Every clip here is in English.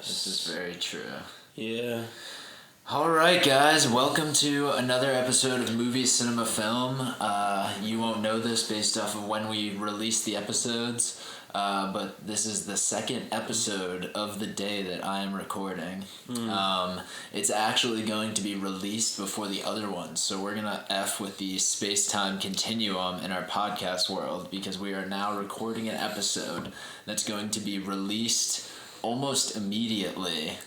This is very true. Yeah. Alright guys, welcome to another episode of Movie Cinema Film. You won't know this based off of when we release the episodes, but this is the second episode of the day that I am recording. It's actually going to be released before the other ones, so we're going to F with the space-time continuum in our podcast world, because we are now recording an episode that's going to be released almost immediately.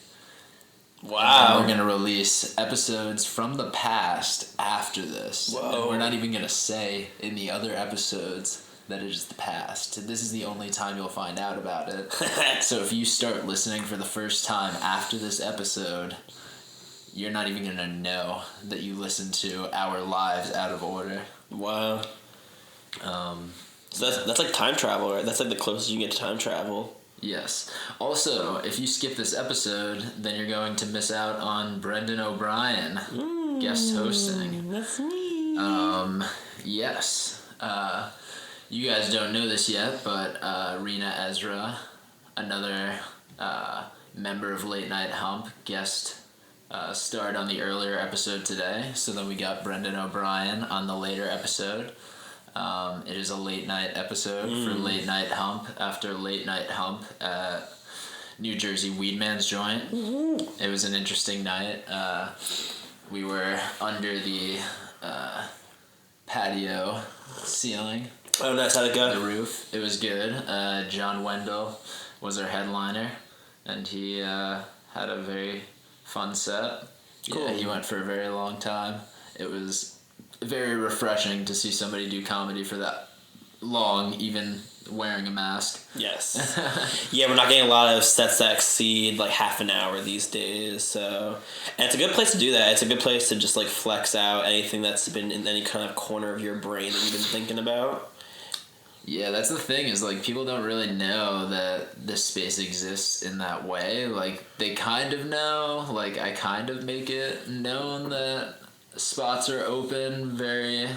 Wow. And we're going to release episodes from the past after this. Whoa. And we're not even going to say in the other episodes that it is the past. This is the only time you'll find out about it. So if you start listening for the first time after this episode, you're not even going to know that you listened to our lives out of order. Wow. So that's like time travel, right? That's like the closest you get to time travel. Yes. Also, if you skip this episode, then you're going to miss out on Brendan O'Brien guest hosting. That's me. Yes. You guys don't know this yet, but Rena Ezra, another member of Late Night Hump, guest starred on the earlier episode today. So then we got Brendan O'Brien on the later episode. It is a late night episode for Late Night Hump after Late Night Hump at New Jersey Weedman's Joint. It was an interesting night. We were under the patio ceiling. Oh, nice. How'd it go? The roof. It was good. John Wendell was our headliner, and he had a very fun set. Cool. Yeah, he went for a very long time. It was very refreshing to see somebody do comedy for that long, even wearing a mask. Yes. Yeah, we're not getting a lot of sets that exceed like half an hour these days. So, and it's a good place to do that. It's a good place to just like flex out anything that's been in any kind of corner of your brain that you've been thinking about. Yeah, that's the thing, is like people don't really know that this space exists in that way. Like they kind of know, like I kind of make it known that spots are open, very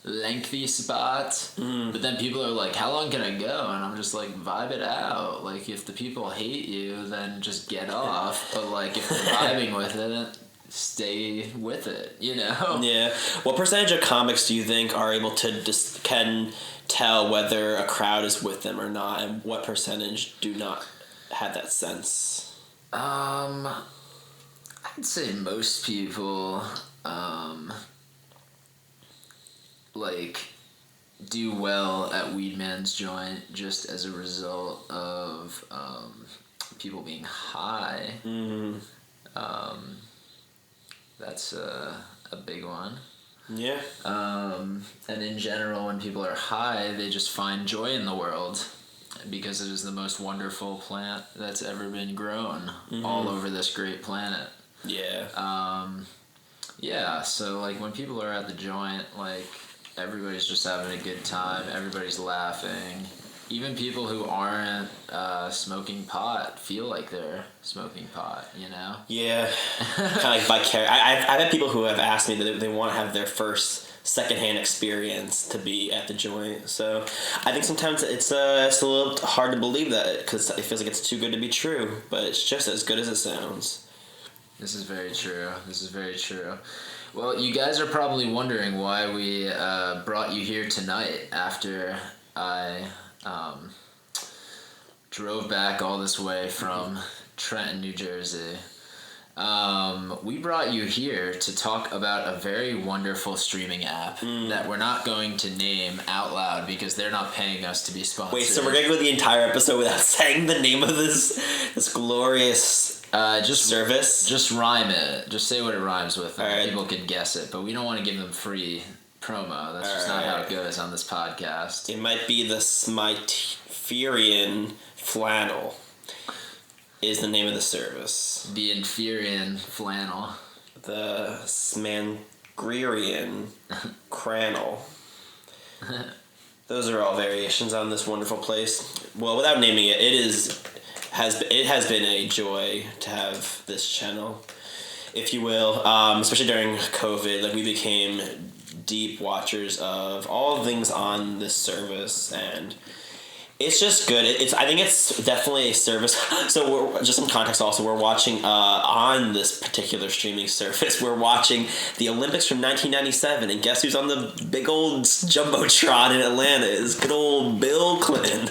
lengthy spots, but then people are like, how long can I go? And I'm just like, vibe it out. Like if the people hate you, then just get off, but like if they're vibing with it, stay with it, you know? Yeah. What percentage of comics do you think are able to can tell whether a crowd is with them or not, and what percentage do not have that sense? I'd say most people like do well at Weedman's Joint just as a result of people being high. That's a big one. Yeah. And in general, when people are high, they just find joy in the world, because it is the most wonderful plant that's ever been grown all over this great planet. Yeah. Yeah, so like when people are at the joint, like everybody's just having a good time, everybody's laughing. Even people who aren't smoking pot feel like they're smoking pot, you know? Yeah. Kind of like vicarious. I've had people who have asked me that they want to have their first secondhand experience to be at the joint. So I think sometimes it's a little hard to believe that, because it feels like it's too good to be true, but it's just as good as it sounds. This is very true. This is very true. Well, you guys are probably wondering why we brought you here tonight after I drove back all this way from Trenton, New Jersey. We brought you here to talk about a very wonderful streaming app that we're not going to name out loud because they're not paying us to be sponsored. Wait, so we're going to go the entire episode without saying the name of this glorious service? Just rhyme it. Just say what it rhymes with, and right. People can guess it. But we don't want to give them free promo. That's just not how it goes on this podcast. It might be the Smitherian Flannel is the name of the service. The Inferian Flannel. The Smangrierian Crannel. Those are all variations on this wonderful place. Well, without naming it, it has been a joy to have this channel, if you will. Especially during COVID, like we became deep watchers of all things on this service, and It's just good. I think it's definitely a service. So we're just some context. Also, we're watching on this particular streaming service. We're watching the Olympics from 1997, and guess who's on the big old jumbotron in Atlanta? Is good old Bill Clinton.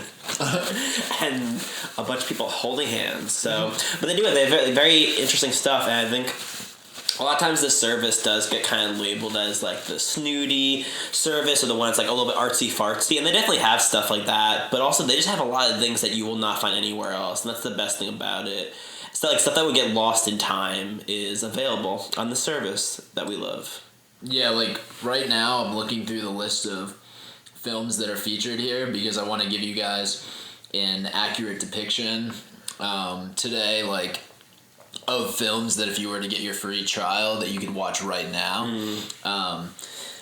And a bunch of people holding hands. So, but they do it. They have very, very interesting stuff, and I think a lot of times this service does get kind of labeled as like the snooty service, or the one that's like a little bit artsy fartsy, and they definitely have stuff like that, but also they just have a lot of things that you will not find anywhere else, and that's the best thing about it. So like stuff that would get lost in time is available on the service that we love. Yeah, like right now I'm looking through the list of films that are featured here because I want to give you guys an accurate depiction today, like, of films that if you were to get your free trial that you could watch right now.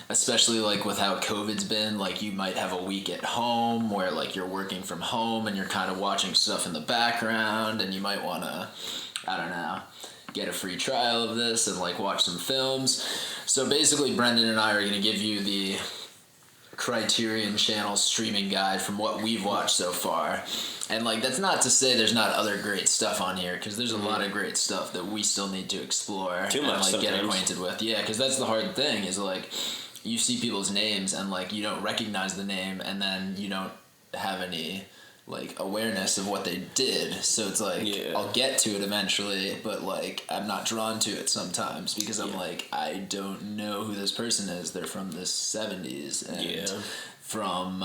Especially like with how COVID's been, like you might have a week at home where like you're working from home and you're kind of watching stuff in the background, and you might want to, I don't know, get a free trial of this and like watch some films. So basically Brendan and I are going to give you the Criterion Channel streaming guide from what we've watched so far. And like that's not to say there's not other great stuff on here, because there's a lot of great stuff that we still need to explore Too much and like get sometimes. acquainted with. Yeah, because that's the hard thing is like you see people's names and like you don't recognize the name, and then you don't have any like awareness of what they did. So it's like I'll get to it eventually, but like I'm not drawn to it sometimes because I'm like, I don't know who this person is. They're from the 70s and from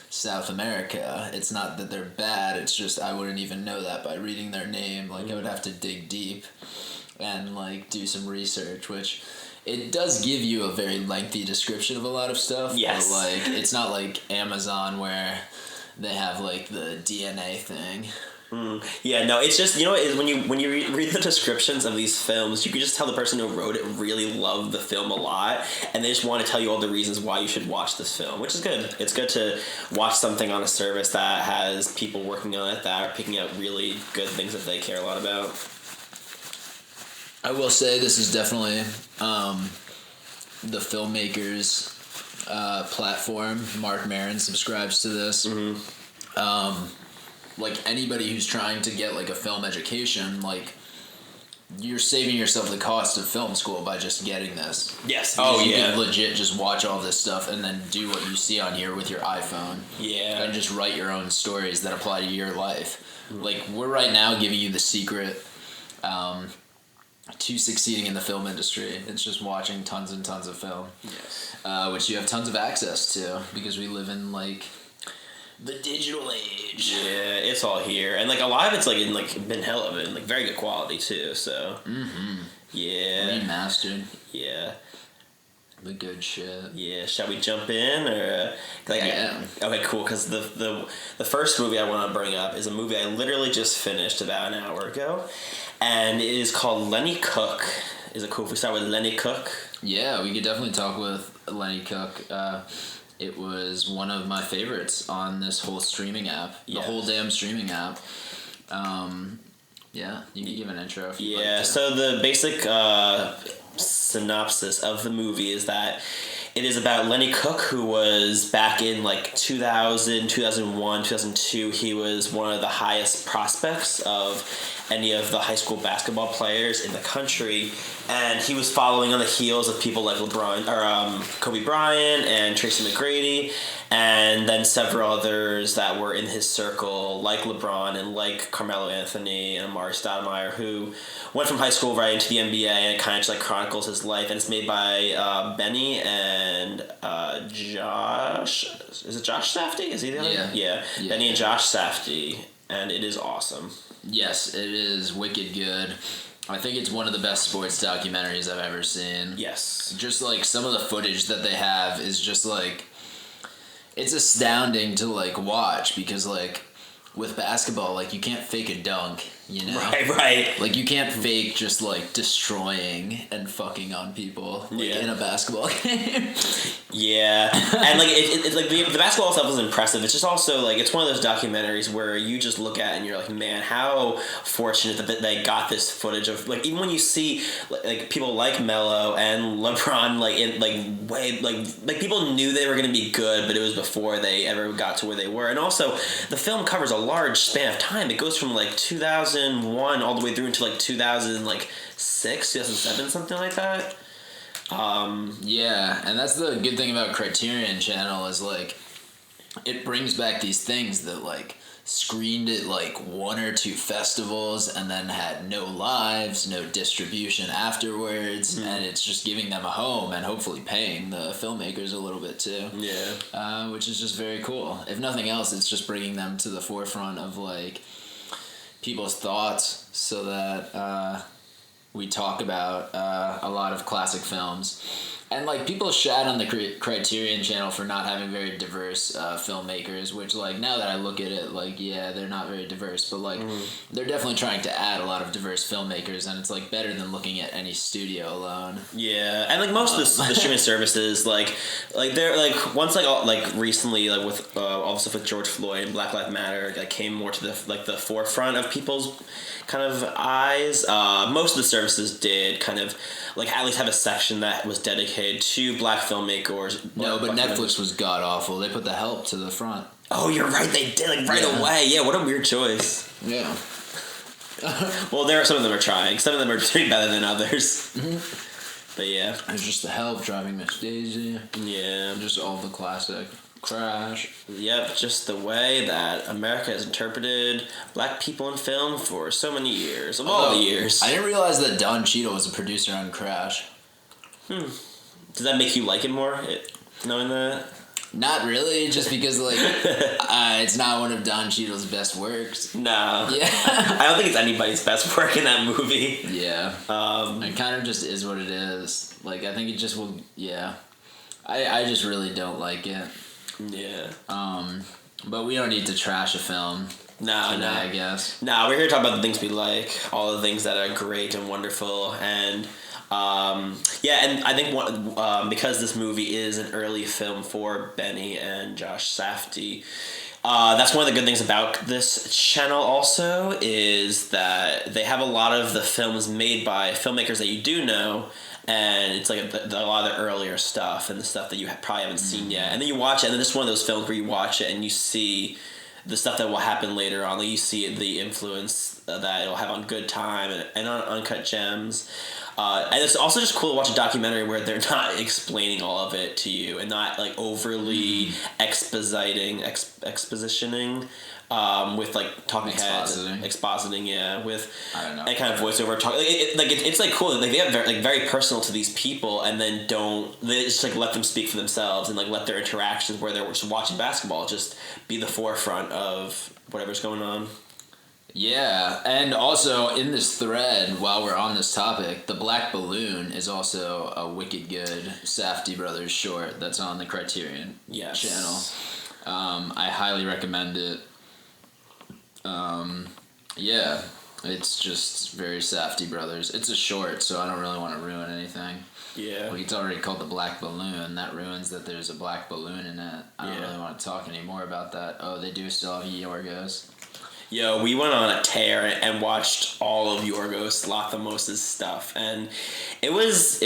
South America. It's not that they're bad, it's just I wouldn't even know that by reading their name. Like I would have to dig deep and like do some research, which it does give you a very lengthy description of a lot of stuff. Yes. But like it's not like Amazon where they have like the DNA thing. Yeah, no, it's just, you know, when you read the descriptions of these films, you can just tell the person who wrote it really loved the film a lot, and they just want to tell you all the reasons why you should watch this film, which is good. It's good to watch something on a service that has people working on it that are picking out really good things that they care a lot about. I will say this is definitely the filmmakers platform. Mark Maron subscribes to this. Like anybody who's trying to get like a film education, like you're saving yourself the cost of film school by just getting this. Yes. Because you can legit just watch all this stuff and then do what you see on here with your iPhone. Yeah. And just write your own stories that apply to your life. Like we're right now giving you the secret to succeeding in the film industry. It's just watching tons and tons of film. Yes. Which you have tons of access to because we live in like the digital age. Yeah, it's all here, and like a lot of it's like in like been hell of it, and like very good quality too. So. Yeah. Remastered. Yeah. The good shit. Yeah. Shall we jump in or like? Yeah. Okay, cool. Because the first movie I want to bring up is a movie I literally just finished about an hour ago, and it is called Lenny Cook. Is it cool if we start with Lenny Cook? Yeah, we could definitely talk with Lenny Cook. It was one of my favorites on this whole streaming app. The whole damn streaming app. Yeah, you can give an intro if you'd like to. So the basic synopsis of the movie is that it is about Lenny Cook, who was back in like 2000, 2001, 2002. He was one of the highest prospects of any of the high school basketball players in the country, and he was following on the heels of people like Kobe Bryant and Tracy McGrady, and then several others that were in his circle, like LeBron and like Carmelo Anthony and Amari Stoudemire, who went from high school right into the NBA, and it kind of just like chronicles his life. And it's made by Benny and Josh. Is it Josh Safdie? Is he the other? Yeah. Benny and Josh Safdie, and it is awesome. Yes, it is wicked good. I think it's one of the best sports documentaries I've ever seen. Yes. Just like some of the footage that they have is just like, it's astounding to like watch because like with basketball, like you can't fake a dunk. you know? Right. Like, you can't fake just, like, destroying and fucking on people in a basketball game. Yeah. And, like, it's like, the basketball stuff was impressive. It's just also, like, it's one of those documentaries where you just look at it and you're like, man, how fortunate that they got this footage of, like, even when you see, like people like Melo and LeBron, like, in, like, way, like people knew they were going to be good, but it was before they ever got to where they were. And also, the film covers a large span of time. It goes from, like, 2001 all the way through until, like, 2006, 2007, something like that. Yeah, and that's the good thing about Criterion Channel is, like, it brings back these things that, like, screened at, like, 1 or 2 festivals and then had no lives, no distribution afterwards, and it's just giving them a home and hopefully paying the filmmakers a little bit too. Yeah. Which is just very cool. If nothing else, it's just bringing them to the forefront of, like, people's thoughts so that we talk about a lot of classic films. And, like, people shat on the Criterion Channel for not having very diverse filmmakers, which, like, now that I look at it, like, yeah, they're not very diverse, but, like, they're definitely trying to add a lot of diverse filmmakers, and it's, like, better than looking at any studio alone. Yeah, and, like, most of the streaming services, like they're, like, once, like recently, like, with all the stuff with George Floyd and Black Lives Matter, like, came more to the, like, the forefront of people's kind of eyes. Most of the services did kind of, like, at least have a section that was dedicated to black filmmakers. No, but Netflix was god-awful. They put The Help to the front. Oh, you're right, they did, like, right away. Yeah, what a weird choice. Yeah. Well, some of them are trying. Some of them are doing better than others. But yeah. There's just The Help, Driving Miss Daisy. Yeah. Just all the classic. Crash. Yep, just the way that America has interpreted black people in film for so many years. Of all the years. I didn't realize that Don Cheadle was a producer on Crash. Does that make you like it more, knowing that? Not really, just because, like, it's not one of Don Cheadle's best works. No. Yeah. I don't think it's anybody's best work in that movie. Yeah. It kind of just is what it is. Like, I think it just will, yeah. I just really don't like it. Yeah. But we don't need to trash a film. No, I guess. No, we're here to talk about the things we like, all the things that are great and wonderful, and and I think because this movie is an early film for Benny and Josh Safdie, that's one of the good things about this channel also, is that they have a lot of the films made by filmmakers that you do know. And it's like a lot of the earlier stuff and the stuff that you probably haven't seen yet. And then you watch it, and then this is one of those films where you watch it and you see the stuff that will happen later on. Like, you see the influence that it'll have on Good Time and on Uncut Gems. And it's also just cool to watch a documentary where they're not explaining all of it to you and not, like, overly expositioning. With, like, talking heads, expositing, yeah, with that kind of voiceover talk. It's like cool. Like, they have very personal to these people, and then they just, like, let them speak for themselves and, like, let their interactions where they're just watching basketball just be the forefront of whatever's going on. Yeah, and also in this thread, while we're on this topic, The Black Balloon is also a wicked good Safdie Brothers short that's on the Criterion channel. I highly recommend it. Yeah, it's just very Safdie Brothers. It's a short, so I don't really want to ruin anything. Yeah. Like, it's already called The Black Balloon. That ruins that there's a black balloon in it. I don't really want to talk anymore about that. Oh, they do still have Yorgos. Yo, we went on a tear and watched all of Yorgos Lanthimos' stuff, and it was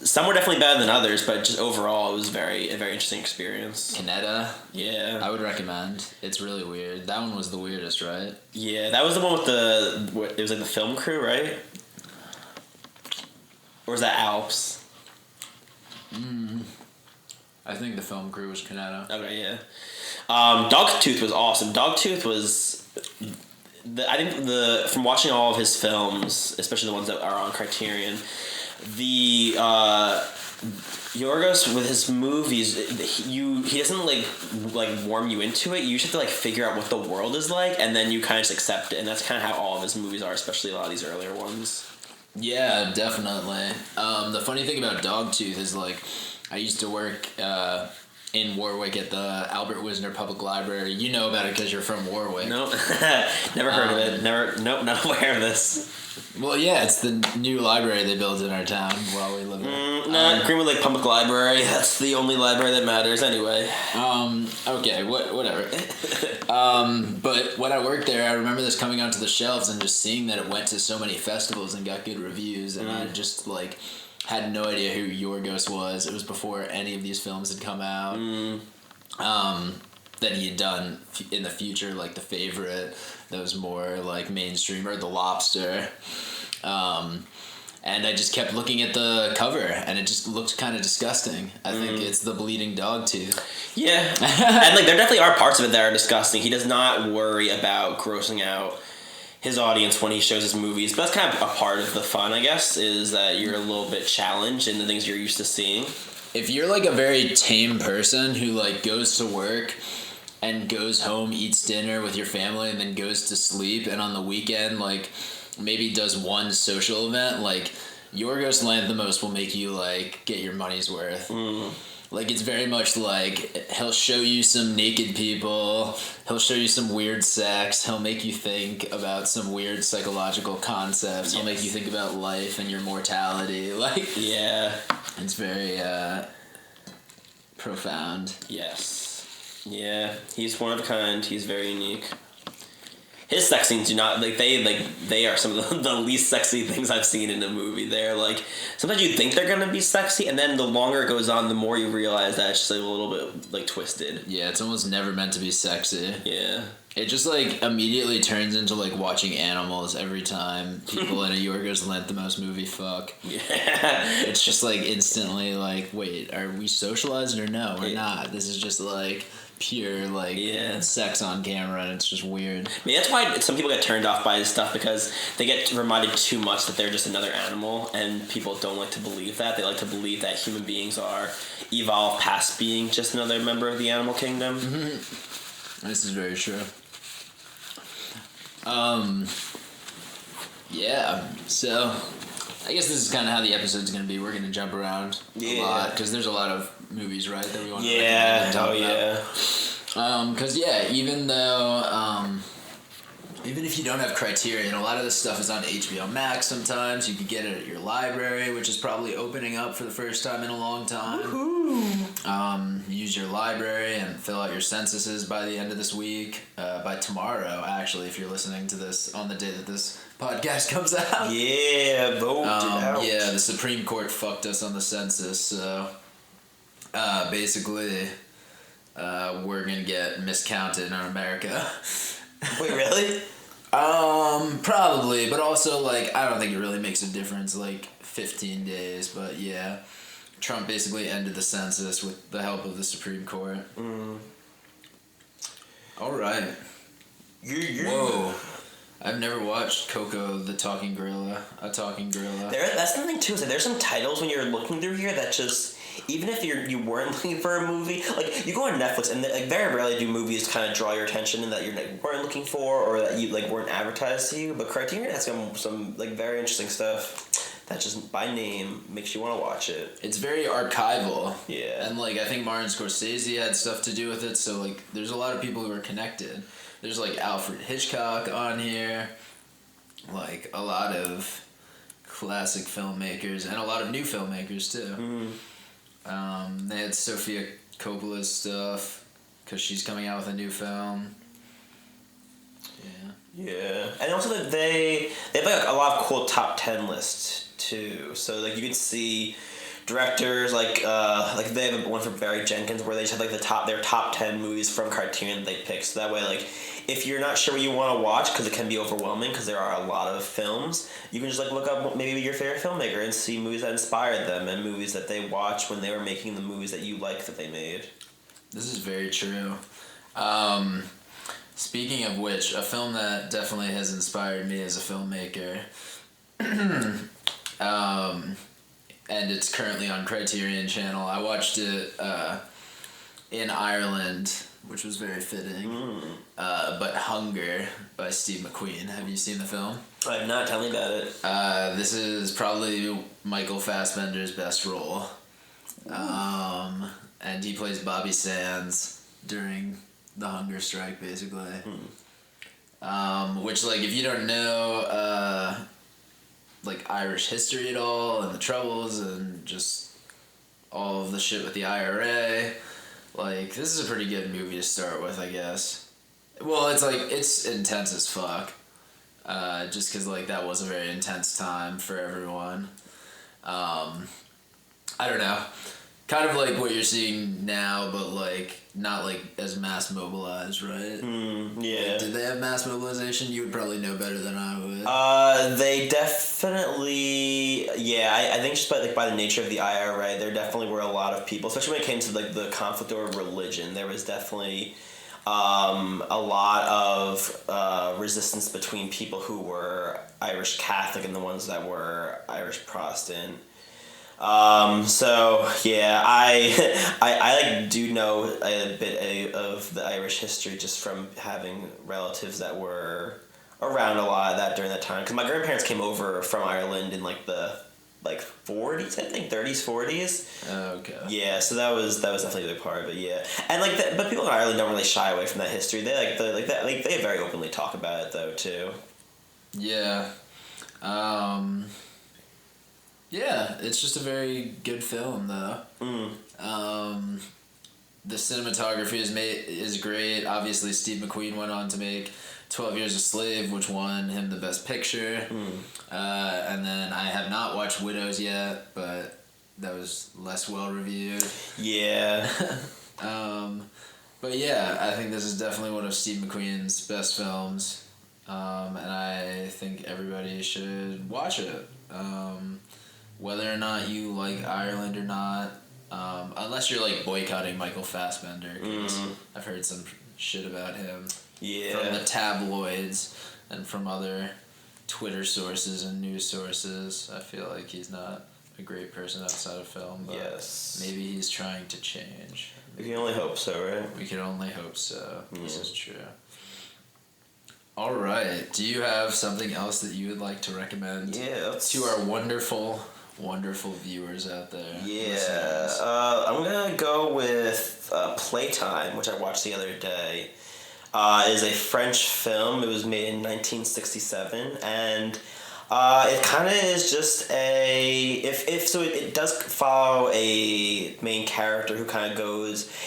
some were definitely better than others, but just overall it was a very interesting experience. Canetta? Yeah. I would recommend. It's really weird. That one was the weirdest, right? Yeah, that was the one with it was like the film crew, right? Or was that Alps? I think the film crew was Canetta. Okay, yeah. Dogtooth was awesome. Dogtooth was... I think from watching all of his films, especially the ones that are on Criterion, the Yorgos with his movies, he doesn't like warm you into it. You just have to, like, figure out what the world is like, and then you kind of just accept it. And that's kind of how all of his movies are, especially a lot of these earlier ones. Yeah, definitely. The funny thing about Dogtooth is, like, I used to work in Warwick at the Albert Wisner Public Library. You know about it because you're from Warwick. Nope. Never heard of it. Nope, not aware of this. Well, yeah, it's the new library they built in our town while we live there. No, Greenwood Lake Public Library. That's the only library that matters anyway. Okay, whatever. But when I worked there, I remember this coming onto the shelves and just seeing that it went to so many festivals and got good reviews, and I just, like, had no idea who Yorgos was. It was before any of these films had come out. That he had done in the future, like The Favorite, that was more like mainstream, or The Lobster. And I just kept looking at the cover, and it just looked kind of disgusting. I think it's the bleeding dog tooth. Yeah. And like there definitely are parts of it that are disgusting. He does not worry about grossing out his audience when he shows his movies. But that's kind of a part of the fun, I guess, is that you're a little bit challenged in the things you're used to seeing. If you're like a very tame person who like goes to work and goes home, eats dinner with your family, and then goes to sleep, and on the weekend, like, maybe does one social event, like, Yorgos Lanthimos will make you, like, get your money's worth. Like, it's very much like, he'll show you some naked people, he'll show you some weird sex, he'll make you think about some weird psychological concepts, he'll make you think about life and your mortality, like... Yeah. It's very, profound. Yes. Yeah, he's one of a kind. He's very unique. His sex scenes do not they are some of the least sexy things I've seen in a movie. They're like sometimes you think they're gonna be sexy, and then the longer it goes on, the more you realize that it's just like a little bit like twisted. Yeah, it's almost never meant to be sexy. Yeah. It just like immediately turns into like watching animals every time people in a Yorgos Lanthimos movie fuck. Yeah. It's just like instantly like, wait, are we socialized or no? We're not. This is just like pure like sex on camera, and it's just weird. I mean, that's why some people get turned off by this stuff, because they get reminded too much that they're just another animal, and people don't like to believe that. They like to believe that human beings are evolved past being just another member of the animal kingdom. This is very true. Yeah, so I guess this is kind of how the episode's going to be. We're going to jump around a lot, because there's a lot of movies, right, that we want to recommend and talk about. Because, even though, even if you don't have Criterion, a lot of this stuff is on HBO Max sometimes. You can get it at your library, which is probably opening up for the first time in a long time. Woohoo! Use your library and fill out your censuses by the end of this week. By tomorrow, actually, if you're listening to this on the day that this podcast comes out. Yeah, vote it out. Yeah, the Supreme Court fucked us on the census, so basically we're gonna get miscounted in America. Wait, really? Probably, but also, like, I don't think it really makes a difference, like, 15 days, but yeah. Trump basically ended the census with the help of the Supreme Court. Alright. Whoa. I've never watched Coco the Talking Gorilla. A Talking Gorilla. That's the thing, too, is that there's some titles when you're looking through here that just... Even if you weren't looking for a movie, like, you go on Netflix, and like very rarely do movies kind of draw your attention and that you weren't looking for, or that you like weren't advertised to you. But Criterion has some like very interesting stuff that just by name makes you want to watch it. It's very archival. Yeah. And like I think Martin Scorsese had stuff to do with it, so like there's a lot of people who are connected. There's like Alfred Hitchcock on here, like a lot of classic filmmakers and a lot of new filmmakers too. They had Sofia Coppola's stuff, because she's coming out with a new film. Yeah. And also they have like a lot of cool top 10 lists too. So like you can see directors like they have one for Barry Jenkins where they just have like their top 10 movies from Criterion that they pick. So that way, like, if you're not sure what you want to watch, because it can be overwhelming because there are a lot of films, you can just like look up maybe your favorite filmmaker and see movies that inspired them and movies that they watched when they were making the movies that you like that they made. This is very true. Speaking of which, a film that definitely has inspired me as a filmmaker, and it's currently on Criterion Channel. I watched it in Ireland, which was very fitting. But Hunger by Steve McQueen. Have you seen the film? I have not. Tell me about it. This is probably Michael Fassbender's best role. and he plays Bobby Sands during the hunger strike, basically. Which, like, if you don't know, like, Irish history at all, and the Troubles, and just all of the shit with the IRA, like, this is a pretty good movie to start with, I guess. Well, it's, like, it's intense as fuck. Just because, like, that was a very intense time for everyone. I don't know. Kind of like what you're seeing now, but, like, not, like, as mass mobilized, right? Yeah. Like, did they have mass mobilization? You would probably know better than I would. They definitely... Yeah, I think just by the nature of the IRA, there definitely were a lot of people, especially when it came to, like, the conflict over religion. There was definitely... a lot of resistance between people who were Irish Catholic and the ones that were Irish Protestant. So yeah, I like do know a bit of the Irish history just from having relatives that were around a lot of that during that time. Because my grandparents came over from Ireland in like the 40s, I think 30s, 40s. Oh, okay. Yeah, so that was definitely a big part of it. Yeah, and like but people in Ireland don't really shy away from that history. They they very openly talk about it though too. Yeah. Yeah, it's just a very good film though. The cinematography is great. Obviously, Steve McQueen went on to make 12 Years a Slave, which won him the Best Picture. And then I have not watched Widows yet, but that was less well reviewed. Yeah. But yeah, I think this is definitely one of Steve McQueen's best films. And I think everybody should watch it. Whether or not you like Ireland or not. Unless you're like boycotting Michael Fassbender, because I've heard some shit about him. Yeah. From the tabloids and from other Twitter sources and news sources. I feel like he's not a great person outside of film, but maybe he's trying to change. We can only hope so, right? We can only hope so. This is true. All right. Do you have something else that you would like to recommend to our wonderful viewers out there? Yeah. I'm going to go with Playtime, which I watched the other day. It is a French film. It was made in 1967, and it kind of is just it does follow a main character who kind of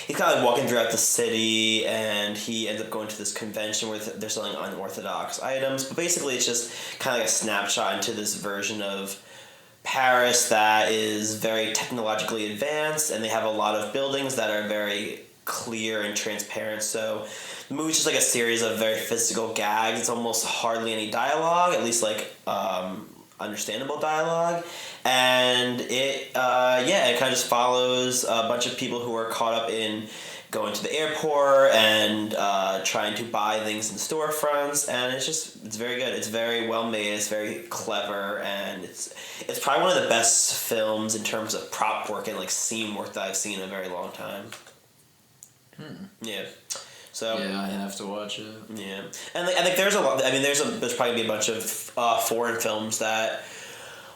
he's kind of walking throughout the city, and he ends up going to this convention where they're selling unorthodox items, but basically it's just kind of like a snapshot into this version of Paris that is very technologically advanced, and they have a lot of buildings that are very clear and transparent, so the movie's just like a series of very physical gags. It's almost hardly any dialogue, at least like understandable dialogue. And it kind of just follows a bunch of people who are caught up in going to the airport and trying to buy things in storefronts. And it's very good. It's very well made. It's very clever, and it's probably one of the best films in terms of prop work and like scene work that I've seen in a very long time. Yeah. So yeah, I have to watch it. Yeah, and I think there's a lot. I mean, there's probably a bunch of foreign films that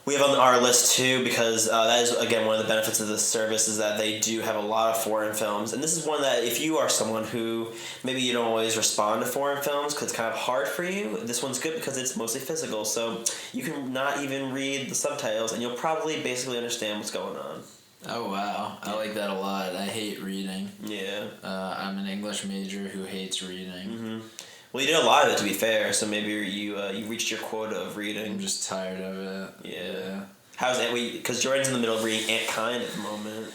we have on our list too, because that is again one of the benefits of this service is that they do have a lot of foreign films, and this is one that if you are someone who maybe you don't always respond to foreign films because it's kind of hard for you, this one's good because it's mostly physical, so you can not even read the subtitles, and you'll probably basically understand what's going on. Oh wow, I like that a lot. I hate reading. Yeah. I'm an English major who hates reading. Well, you did a lot of it, to be fair, so maybe you reached your quota of reading. I'm just tired of it. Yeah. How's that? Because Jordan's in the middle of reading Aunt Kind at the moment.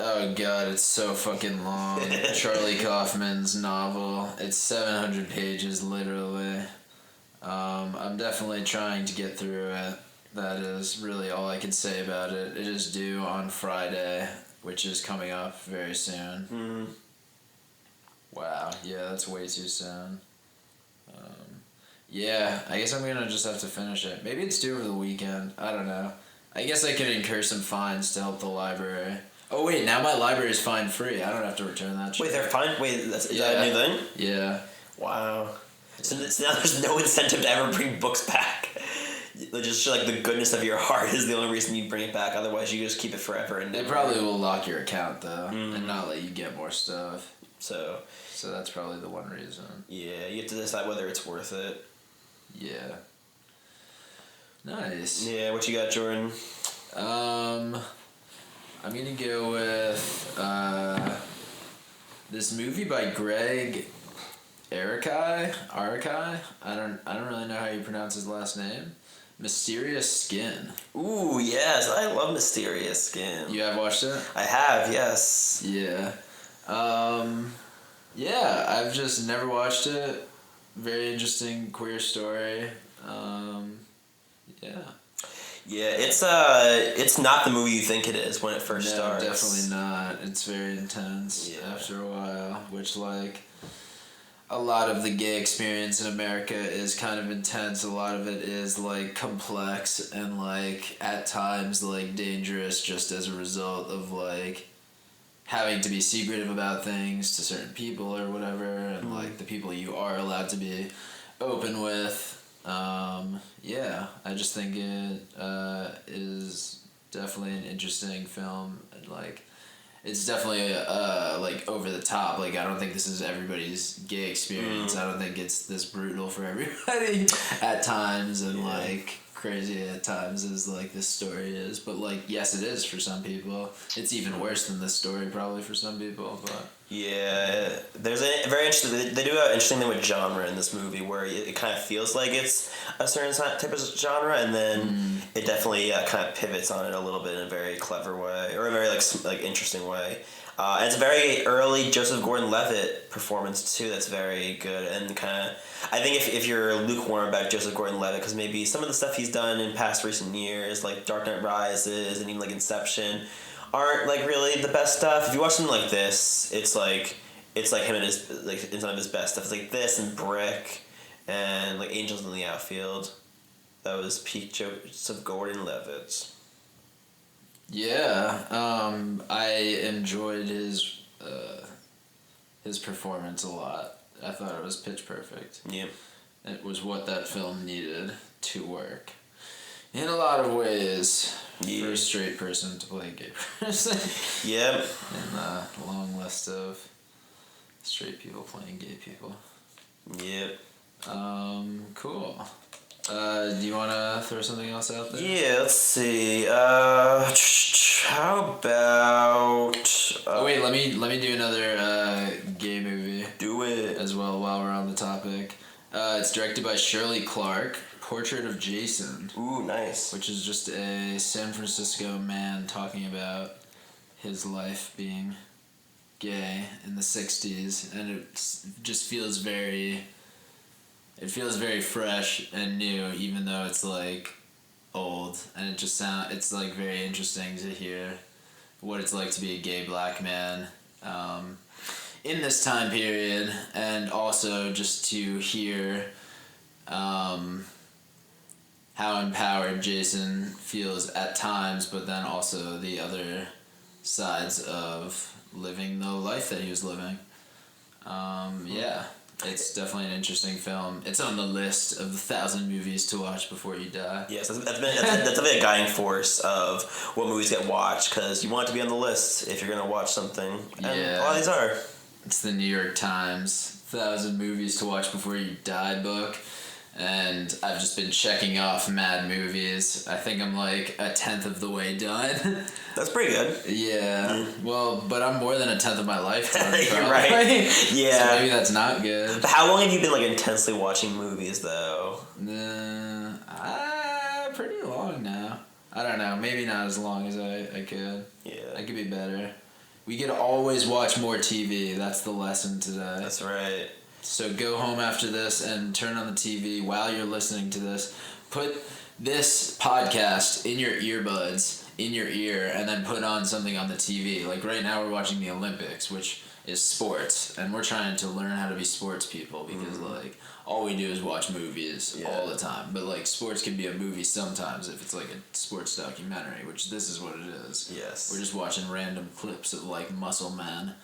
Oh god, it's so fucking long. Charlie Kaufman's novel. It's 700 pages, literally. I'm definitely trying to get through it. That is really all I can say about it. It is due on Friday, which is coming up very soon. Wow, yeah, that's way too soon. Yeah, I guess I'm gonna just have to finish it. Maybe it's due over the weekend. I don't know. I guess I could incur some fines to help the library. Oh wait, now my library is fine free. I don't have to return that shit. Wait, they're fine? Wait, is that a new thing? Yeah. Wow. So now there's no incentive to ever bring books back. just like the goodness of your heart is the only reason you bring it back. Otherwise, you just keep it forever. And they probably will lock your account though, and not let you get more stuff. So that's probably the one reason. Yeah, you have to decide whether it's worth it. Yeah. Nice. Yeah, what you got, Jordan? I'm gonna go with this movie by Gregg. Araki. I don't really know how you pronounce his last name. Mysterious Skin. Ooh, yes, I love Mysterious Skin. You have watched it? I have, yes. Yeah. Yeah, I've just never watched it. Very interesting queer story. Yeah. Yeah, it's not the movie you think it is when it first starts. No, definitely not. It's very intense after a while, which, like, a lot of the gay experience in America is kind of intense. A lot of it is, like, complex and, like, at times, like, dangerous just as a result of, like, having to be secretive about things to certain people or whatever, and, like, the people you are allowed to be open with. Yeah, I just think it is definitely an interesting film, and, like, it's definitely like over the top. Like, I don't think this is everybody's gay experience. I don't think it's this brutal for everybody at times, and like crazy at times as like this story is. But like, yes, it is for some people. It's even worse than this story probably for some people. But yeah, there's a very interesting. They do an interesting thing with genre in this movie where it kind of feels like it's a certain type of genre, and then it definitely kind of pivots on it a little bit in a very clever way or a very like interesting way. And it's a very early Joseph Gordon-Levitt performance too. That's very good, and kind of I think if you're lukewarm about Joseph Gordon-Levitt, because maybe some of the stuff he's done in past recent years, like Dark Knight Rises and even like Inception, aren't like really the best stuff. If you watch something like this, it's like him and his like in some of his best stuff. It's like this and Brick, and like Angels in the Outfield. That was peak Joseph Gordon-Levitt. yeah, I enjoyed his performance a lot. I thought it was pitch perfect. Yep. It was what that film needed to work. In a lot of ways, for a straight person to play a gay person. Yep. And a long list of straight people playing gay people. Yep. Cool. Do you want to throw something else out there? Yeah, let's see. How about... oh, wait, let me do another gay movie. Do it. As well, while we're on the topic. It's directed by Shirley Clarke, Portrait of Jason. Ooh, nice. Which is just a San Francisco man talking about his life being gay in the 60s, and it just feels very... It feels very fresh and new, even though it's like old, and it's like very interesting to hear what it's like to be a gay black man in this time period, and also just to hear how empowered Jason feels at times, but then also the other sides of living the life that he was living. Yeah. It's definitely an interesting film. It's on the list of 1,000 movies to watch before you die. Yes, that's definitely a guiding force of what movies get watched, because you want it to be on the list if you're going to watch something. And a lot of these are. It's the New York Times 1,000 movies to watch before you die book. And I've just been checking off mad movies. I think I'm like a 10th of the way done. That's pretty good. Yeah. Well, but I'm more than a 10th of my life done. You're right. Yeah. So maybe that's not good. But how long have you been like intensely watching movies though? Pretty long now. I don't know. Maybe not as long as I could. Yeah. I could be better. We could always watch more TV. That's the lesson today. That's right. So go home after this and turn on the TV while you're listening to this. Put this podcast in your earbuds, in your ear, and then put on something on the TV. Like right now we're watching the Olympics, which is sports, and we're trying to learn how to be sports people because like all we do is watch movies all the time. But like sports can be a movie sometimes if it's like a sports documentary, which this is what it is. Yes. We're just watching random clips of like muscle men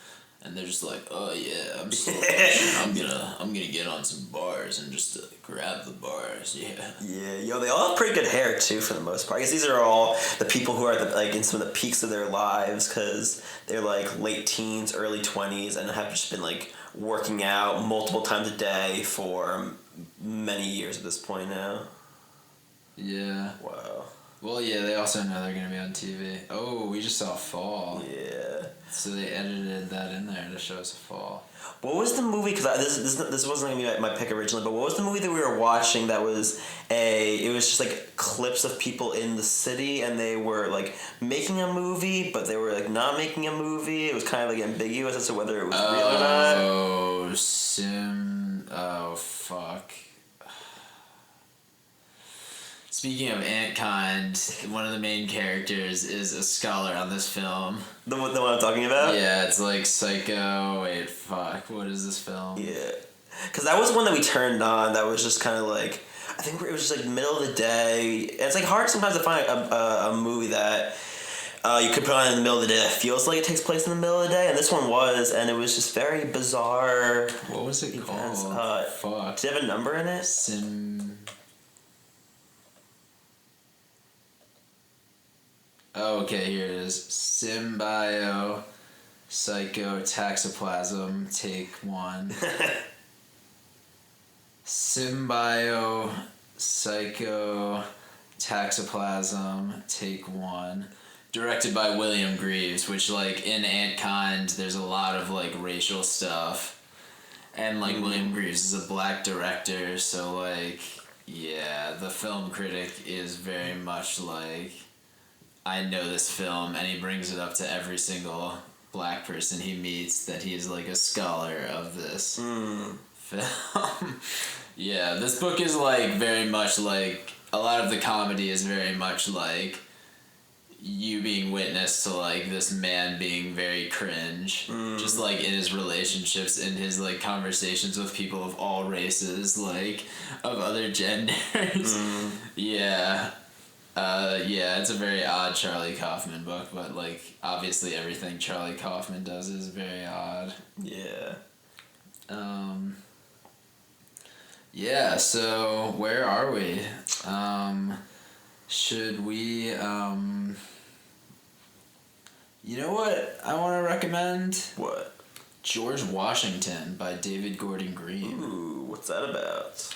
and they're just like, oh yeah, I'm slow motion. I'm gonna get on some bars and just grab the bars. Yeah. Yeah, yo, they all have pretty good hair too for the most part. I guess these are all the people who are in some of the peaks of their lives because they're like late teens, early 20s, and have just been like working out multiple times a day for many years at this point now. Yeah. Wow. Well, yeah, they also know they're going to be on TV. Oh, we just saw Fall. Yeah. So they edited that in there to show us a Fall. What was the movie? Because this wasn't going to be my pick originally, but what was the movie that we were watching that was it was just like clips of people in the city and they were like making a movie, but they were like not making a movie. It was kind of like ambiguous as to whether it was real or not. Oh, fuck. Speaking of Antkind, one of the main characters is a scholar on this film. The one I'm talking about? Yeah, it's like Psycho. Wait, fuck. What is this film? Yeah. Because that was one that we turned on that was just kind of like, I think it was just like middle of the day. And it's like hard sometimes to find a movie that you could put on in the middle of the day that feels like it takes place in the middle of the day. And this one was, and it was just very bizarre. What was it called? Fuck. Did it have a number in it? Oh, okay, here it is. Symbio Psychotaxoplasm, take 1. Symbio Psychotaxoplasm, take 1. Directed by William Greaves, which, like, in Antkind, there's a lot of, like, racial stuff. And, like, William Greaves is a black director, so, like, yeah, the film critic is very much like, I know this film, and he brings it up to every single black person he meets that he is like a scholar of this film. Yeah, this book is like very much like, a lot of the comedy is very much like you being witness to like this man being very cringe, just like in his relationships, in his like conversations with people of all races, like of other genders. Yeah. Yeah, it's a very odd Charlie Kaufman book, but, like, obviously everything Charlie Kaufman does is very odd. Yeah. Yeah, so where are we? Should we, you know what I want to recommend? What? George Washington by David Gordon Green. Ooh, what's that about?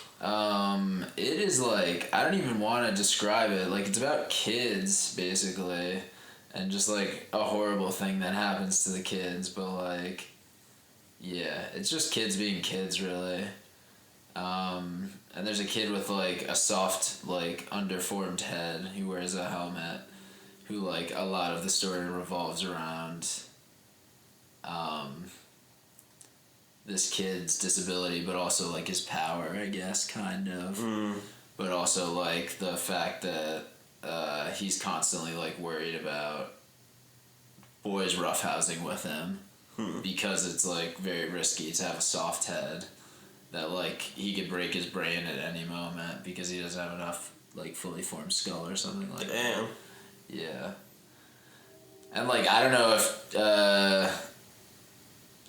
It is like, I don't even want to describe it. Like, it's about kids, basically, and just, like, a horrible thing that happens to the kids, but, like, yeah, it's just kids being kids, really. And there's a kid with, like, a soft, like, underformed head who wears a helmet, who, like, a lot of the story revolves around, this kid's disability, but also, like, his power, I guess, kind of. But also, like, the fact that he's constantly, like, worried about boys roughhousing with him because it's, like, very risky to have a soft head that, like, he could break his brain at any moment because he doesn't have enough, like, fully formed skull or something like that. Yeah. And, like, I don't know if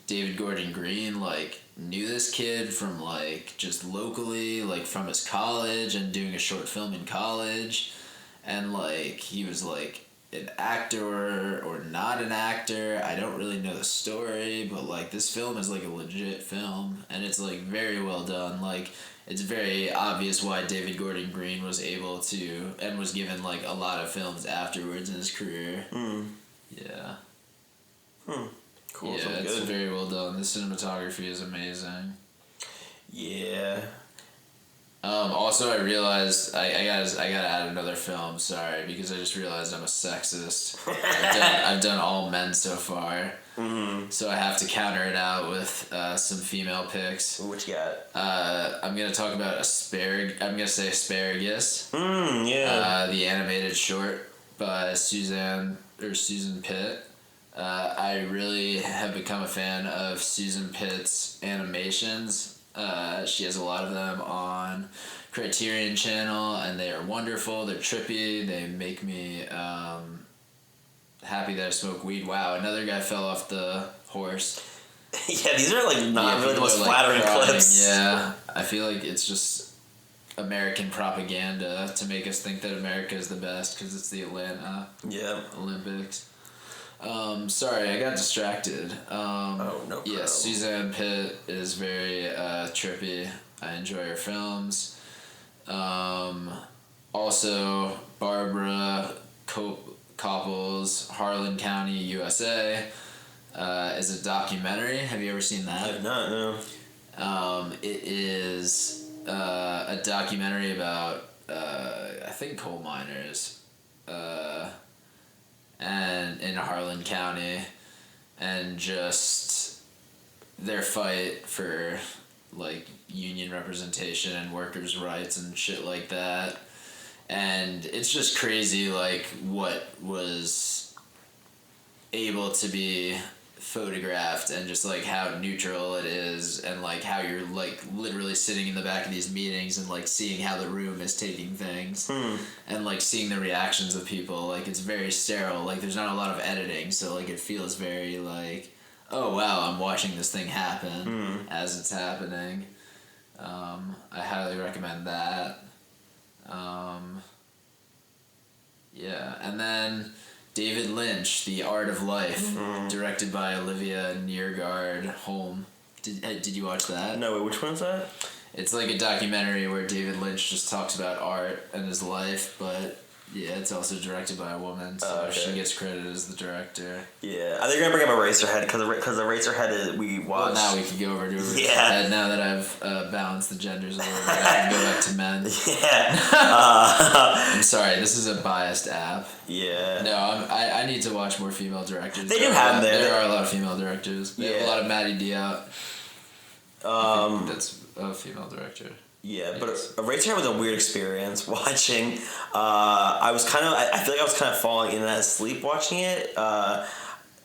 David Gordon Green, like, knew this kid from, like, just locally, like, from his college and doing a short film in college. And, like, he was, like, an actor or not an actor. I don't really know the story, but, like, this film is, like, a legit film. And it's, like, very well done. Like, it's very obvious why David Gordon Green was able to, and was given, like, a lot of films afterwards in his career. Yeah. Cool. Yeah, it's very well done. The cinematography is amazing. Yeah. Also, I realized I gotta add another film. Sorry, because I just realized I'm a sexist. I've done all men so far. So I have to counter it out with some female picks. What you got? I'm gonna talk about I'm gonna say Asparagus. Yeah. The animated short by Suzan Pitt. I really have become a fan of Susan Pitt's animations. She has a lot of them on Criterion channel, and they are wonderful. They're trippy. They make me happy that I smoke weed. Wow, another guy fell off the horse. Yeah, these are like not really the people most are, flattering crying. clips. Yeah, I feel like it's just American propaganda to make us think that America is the best because it's the Atlanta Olympics. Sorry, I got distracted. No problem. Yeah, Suzan Pitt is very trippy. I enjoy her films. Also, Barbara Kopple's Harlan County, USA is a documentary. Have you ever seen that? I have not, no. It is a documentary about, I think, coal miners and in Harlan County, and just their fight for like union representation and workers' rights and shit like that. And it's just crazy like what was able to be photographed and just like how neutral it is, and like how you're like literally sitting in the back of these meetings and like seeing how the room is taking things and like seeing the reactions of people. Like it's very sterile, like there's not a lot of editing, so like it feels very like, oh wow, I'm watching this thing happen as it's happening. I highly recommend that. Yeah, and then David Lynch, The Art of Life, directed by Olivia Niergaard-Holm. Did you watch that? No, wait, which one is that? It's like a documentary where David Lynch just talks about art and his life, but yeah, it's also directed by a woman, so she gets credit as the director. Yeah, I think you're gonna bring up Eraserhead because the Eraserhead we watched. Well, now we can go over to Eraserhead now that I've balanced the genders a little bit. I can go back to men. Yeah. I'm sorry, this is a biased app. Yeah. No, I need to watch more female directors. They do have there. There are a lot of female directors. They have a lot of Maddie Diop. I think that's a female director. Yeah, but Eraserhead was a weird experience watching. I feel like I was kind of falling in and out of sleep watching it.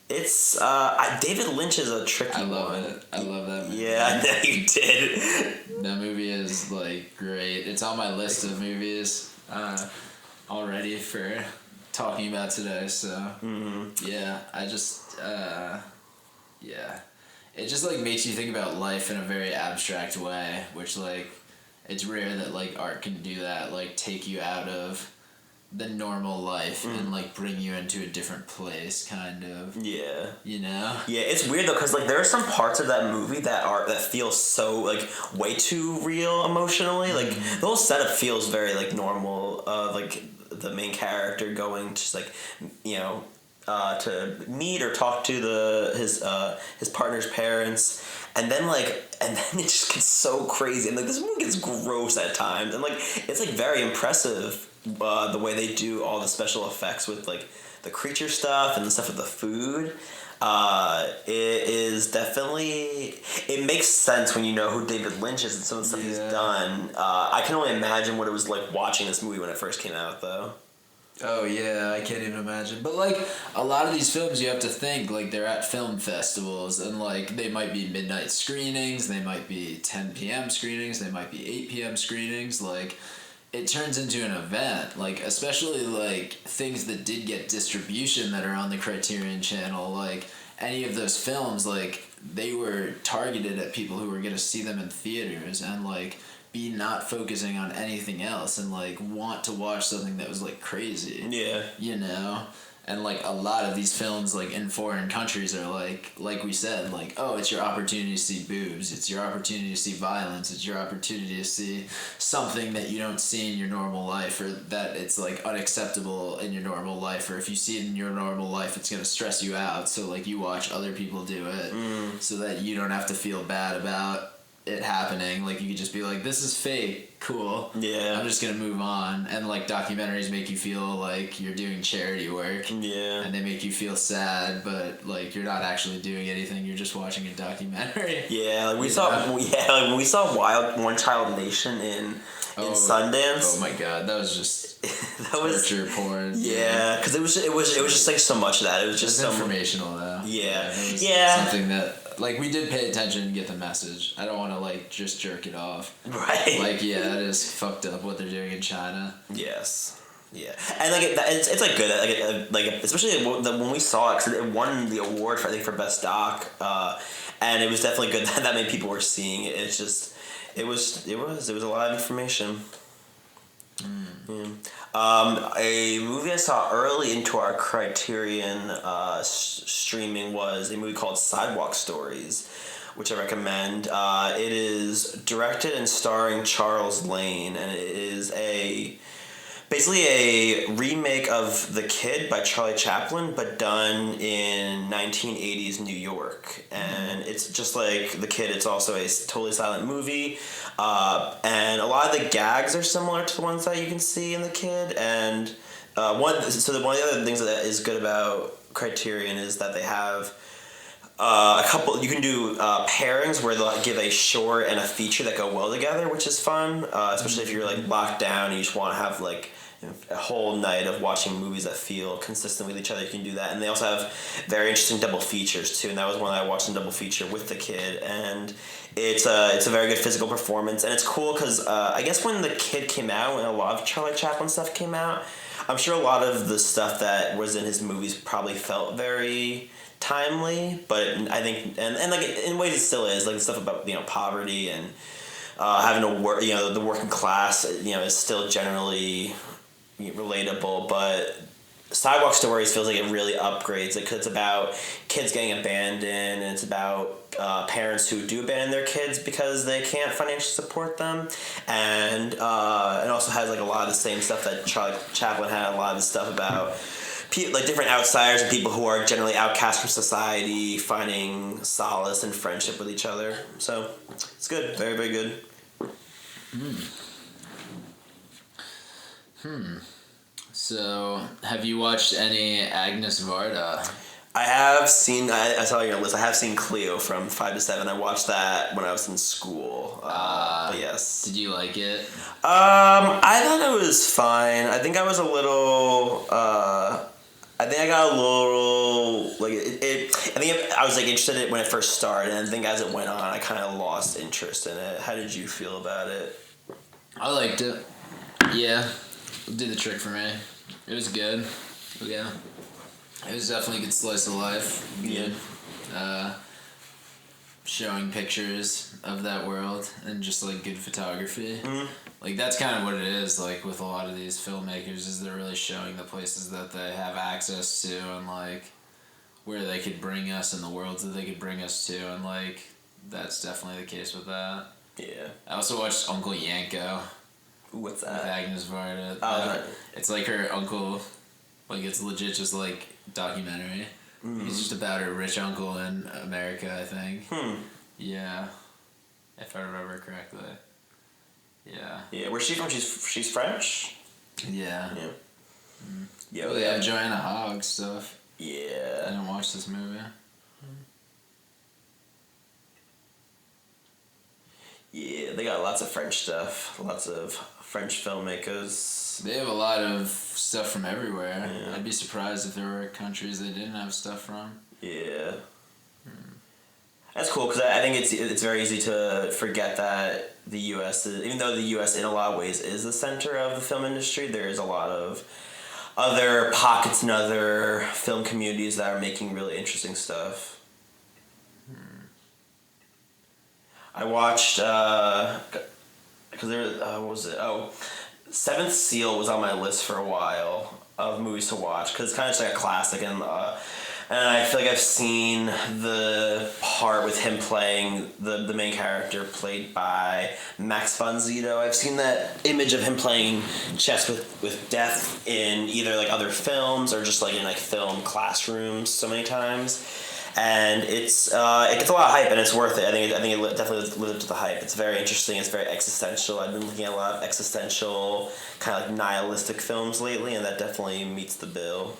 David Lynch is a tricky one. I love it. I love that movie. Yeah, I know you did. That movie is like great. It's on my list of movies already for talking about today. So yeah, I just yeah, it just like makes you think about life in a very abstract way, which like. It's rare that like art can do that, like take you out of the normal life and like bring you into a different place, kind of. Yeah. You know? Yeah, it's weird though, because like there are some parts of that movie that feel so like way too real emotionally. Like the whole setup feels very like normal. Like the main character going just like, you know, to meet or talk to his partner's parents. And then it just gets so crazy, and like this movie gets gross at times, and like it's like very impressive the way they do all the special effects with like the creature stuff and the stuff with the food. It is definitely, it makes sense when you know who David Lynch is and some of the stuff he's done. I can only imagine what it was like watching this movie when it first came out, though. Oh yeah, I can't even imagine. But like a lot of these films, you have to think like they're at film festivals, and like they might be midnight screenings, they might be 10 p.m. screenings, they might be 8 p.m. screenings. Like it turns into an event. Like especially like things that did get distribution that are on the Criterion channel. Like any of those films, like they were targeted at people who were gonna see them in theaters and like. Be not focusing on anything else and like want to watch something that was like crazy. Yeah. You know? And like a lot of these films like in foreign countries are like we said, like, oh, it's your opportunity to see boobs, it's your opportunity to see violence, it's your opportunity to see something that you don't see in your normal life, or that it's like unacceptable in your normal life, or if you see it in your normal life it's gonna stress you out, so like you watch other people do it so that you don't have to feel bad about it happening. Like you could just be like, this is fake, cool, I'm just gonna move on. And like documentaries make you feel like you're doing charity work, and they make you feel sad, but like you're not actually doing anything, you're just watching a documentary. Like we saw One Child Nation in Sundance. Oh my god, that was just torture porn. Because it was just like so much of that. It was just informational though. Something that like we did pay attention and get the message. I don't want to like just jerk it off. Right. Like it is fucked up what they're doing in China. Yes. Yeah, and like it's like good, like especially when we saw it, because it won the award for, I think, for best doc, and it was definitely good that many people were seeing it. It's just it was a lot of information. Yeah. A movie I saw early into our Criterion streaming was a movie called Sidewalk Stories, which I recommend. It is directed and starring Charles Lane, and it is basically a remake of The Kid by Charlie Chaplin, but done in 1980s New York. And it's just like The Kid, it's also a totally silent movie. And a lot of the gags are similar to the ones that you can see in The Kid. And one of the other things that is good about Criterion is that they have a couple. You can do pairings where they'll give a short and a feature that go well together, which is fun. Especially if you're like locked down and you just want to have like a whole night of watching movies that feel consistent with each other. You can do that, and they also have very interesting double features too. And that was one that I watched in double feature with The Kid, and it's a very good physical performance, and it's cool because I guess when The Kid came out and a lot of Charlie Chaplin stuff came out, I'm sure a lot of the stuff that was in his movies probably felt very timely, but I think and like in ways it still is, like the stuff about poverty and having to work, the working class, is still generally relatable, but Sidewalk Stories feels like it really upgrades it because it's about kids getting abandoned, and it's about parents who do abandon their kids because they can't financially support them, and it also has like a lot of the same stuff that Charlie Chaplin had, a lot of the stuff about like different outsiders and people who are generally outcast from society finding solace and friendship with each other. So it's good, very, very good. So, have you watched any Agnes Varda? I have seen. I saw your list. I have seen Cleo from 5 to 7. I watched that when I was in school. But yes. Did you like it? I thought it was fine. I think I was a little. I think I got a little like it. I think I was like interested in it when it first started, and I think as it went on, I kind of lost interest in it. How did you feel about it? I liked it. Yeah, it did the trick for me. It was good. Yeah, it was definitely a good slice of life. Yeah. Showing pictures of that world and just like good photography. Mm-hmm. Like that's kind of what it is. Like with a lot of these filmmakers, is they're really showing the places that they have access to and like where they could bring us and the worlds that they could bring us to, and like that's definitely the case with that. Yeah. I also watched Uncle Yanko. Ooh, what's that? With Agnes Varda. Oh, it's like her uncle. Like it's legit just like documentary. Mm-hmm. It's just about her rich uncle in America, I think. Yeah, if I remember correctly. Yeah. Yeah, where's she from? She's French? Yeah. Yeah. Yeah, they have Joanna Hogg stuff. I Yeah. didn't watch this movie. Yeah, they got lots of French stuff. Lots of French filmmakers. They have a lot of stuff from everywhere. Yeah. I'd be surprised if there were countries they didn't have stuff from. Yeah. That's cool because I think it's very easy to forget that the U.S. is, even though the U.S. in a lot of ways is the center of the film industry, there is a lot of other pockets and other film communities that are making really interesting stuff. I watched because there was what was it? Oh, Seventh Seal was on my list for a while of movies to watch because it's kind of just like a classic, and I feel like I've seen the part with him playing the main character played by Max von Sydow. I've seen that image of him playing chess with death in either like other films or just like in like film classrooms so many times. And it gets a lot of hype, and it's worth it. I think it definitely lives up to the hype. It's very interesting. It's very existential. I've been looking at a lot of existential, kind of like nihilistic films lately, and that definitely meets the bill.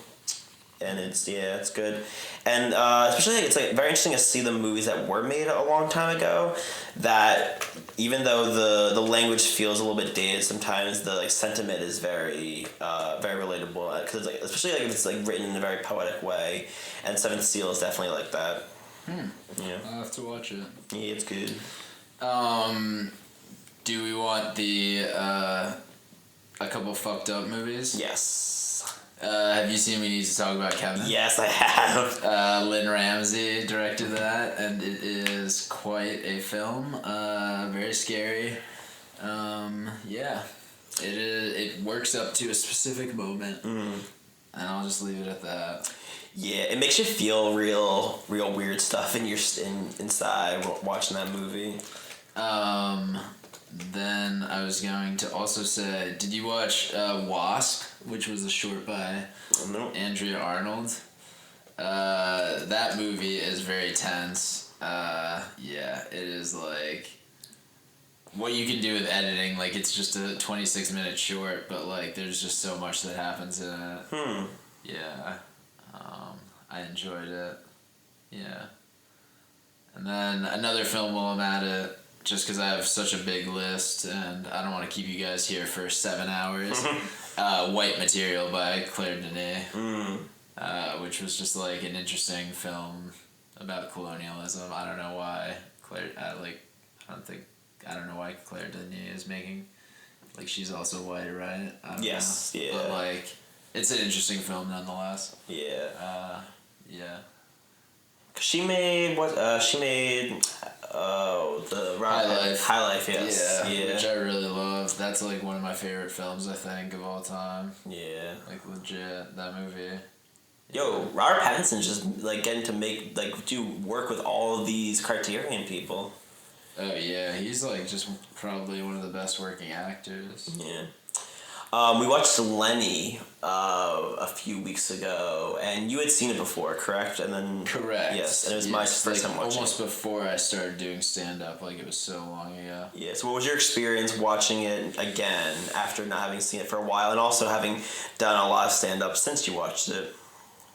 And it's good, and especially it's like very interesting to see the movies that were made a long time ago. That even though the language feels a little bit dated sometimes, the like sentiment is very very relatable. Because like especially like if it's like written in a very poetic way, and Seventh Seal is definitely like that. Yeah, I'll have to watch it. Yeah, it's good. Do we want the a couple fucked up movies. Yes. Have you seen We Need to Talk About Kevin? Yes, I have. Lynn Ramsey directed that, and it is quite a film. Very scary. Yeah. It works up to a specific moment. And I'll just leave it at that. Yeah, it makes you feel real weird stuff inside watching that movie. Then I was going to also say, did you watch Wasp, which was a short by Andrea Arnold? That movie is very tense. Yeah, it is like what you can do with editing. Like, it's just a 26-minute short, but like there's just so much that happens in it. Yeah. I enjoyed it. Yeah. And then another film while I'm at it, just because I have such a big list and I don't want to keep you guys here for 7 hours. White Material by Claire Denis, which was just like an interesting film about colonialism. I don't know why I don't know why Claire Denis is making, like, she's also white, right? I don't know. Yeah. But like, it's an interesting film nonetheless. Yeah. Yeah. She made the High Life, yes. Yeah, which I really love. That's like one of my favorite films, I think, of all time. Yeah. Like, legit, that movie. Yo, Robert Pattinson's just like getting to do work with all of these Criterion people. Oh yeah, he's like just probably one of the best working actors. Yeah. We watched Lenny a few weeks ago, and you had seen it before, correct? And then correct. Yes, and it was my first time watching. Almost before I started doing stand up, like it was so long ago. Yeah. So, what was your experience watching it again after not having seen it for a while, and also having done a lot of stand up since you watched it?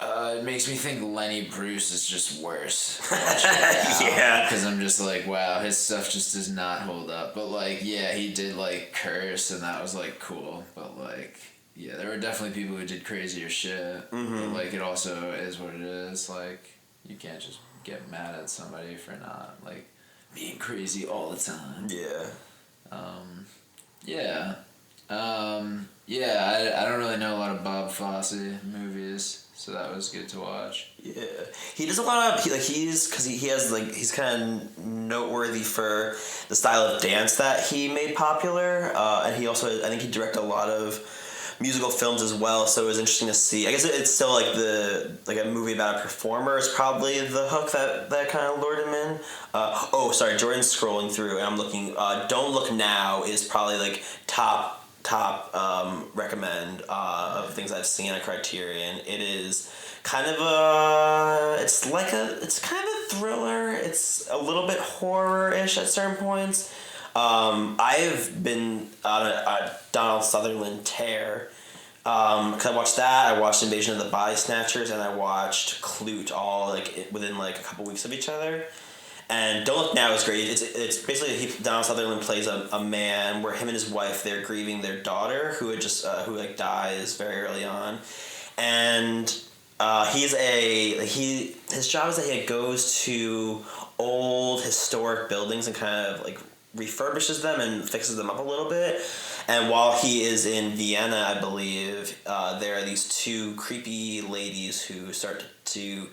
It makes me think Lenny Bruce is just worse. Yeah. Because I'm just like, wow, his stuff just does not hold up. But like, yeah, he did like curse, and that was like cool. But like, yeah, there were definitely people who did crazier shit. But like, it also is what it is. Like, you can't just get mad at somebody for not like being crazy all the time. Yeah. Yeah. Yeah, I don't really know a lot of Bob Fosse movies, so that was good to watch. Yeah, he does a lot of he's kind of noteworthy for the style of dance that he made popular, and he also, I think he directed a lot of musical films as well. So it was interesting to see. I guess it's still like a movie about a performer is probably the hook that kind of lured him in. Jordan's scrolling through and I'm looking. Don't Look Now is probably like top recommend of things I've seen at Criterion. It is kind of it's kind of a thriller. It's a little bit horror-ish at certain points. I've been on a Donald Sutherland tear. Cause I watched that. I watched Invasion of the Body Snatchers, and I watched Clute all within like a couple weeks of each other. And Don't Look Now is great. It's basically Donald Sutherland plays a man where him and his wife, they're grieving their daughter who had just dies very early on, and his job is that he goes to old historic buildings and kind of like refurbishes them and fixes them up a little bit. And while he is in Vienna, I believe, there are these two creepy ladies who start to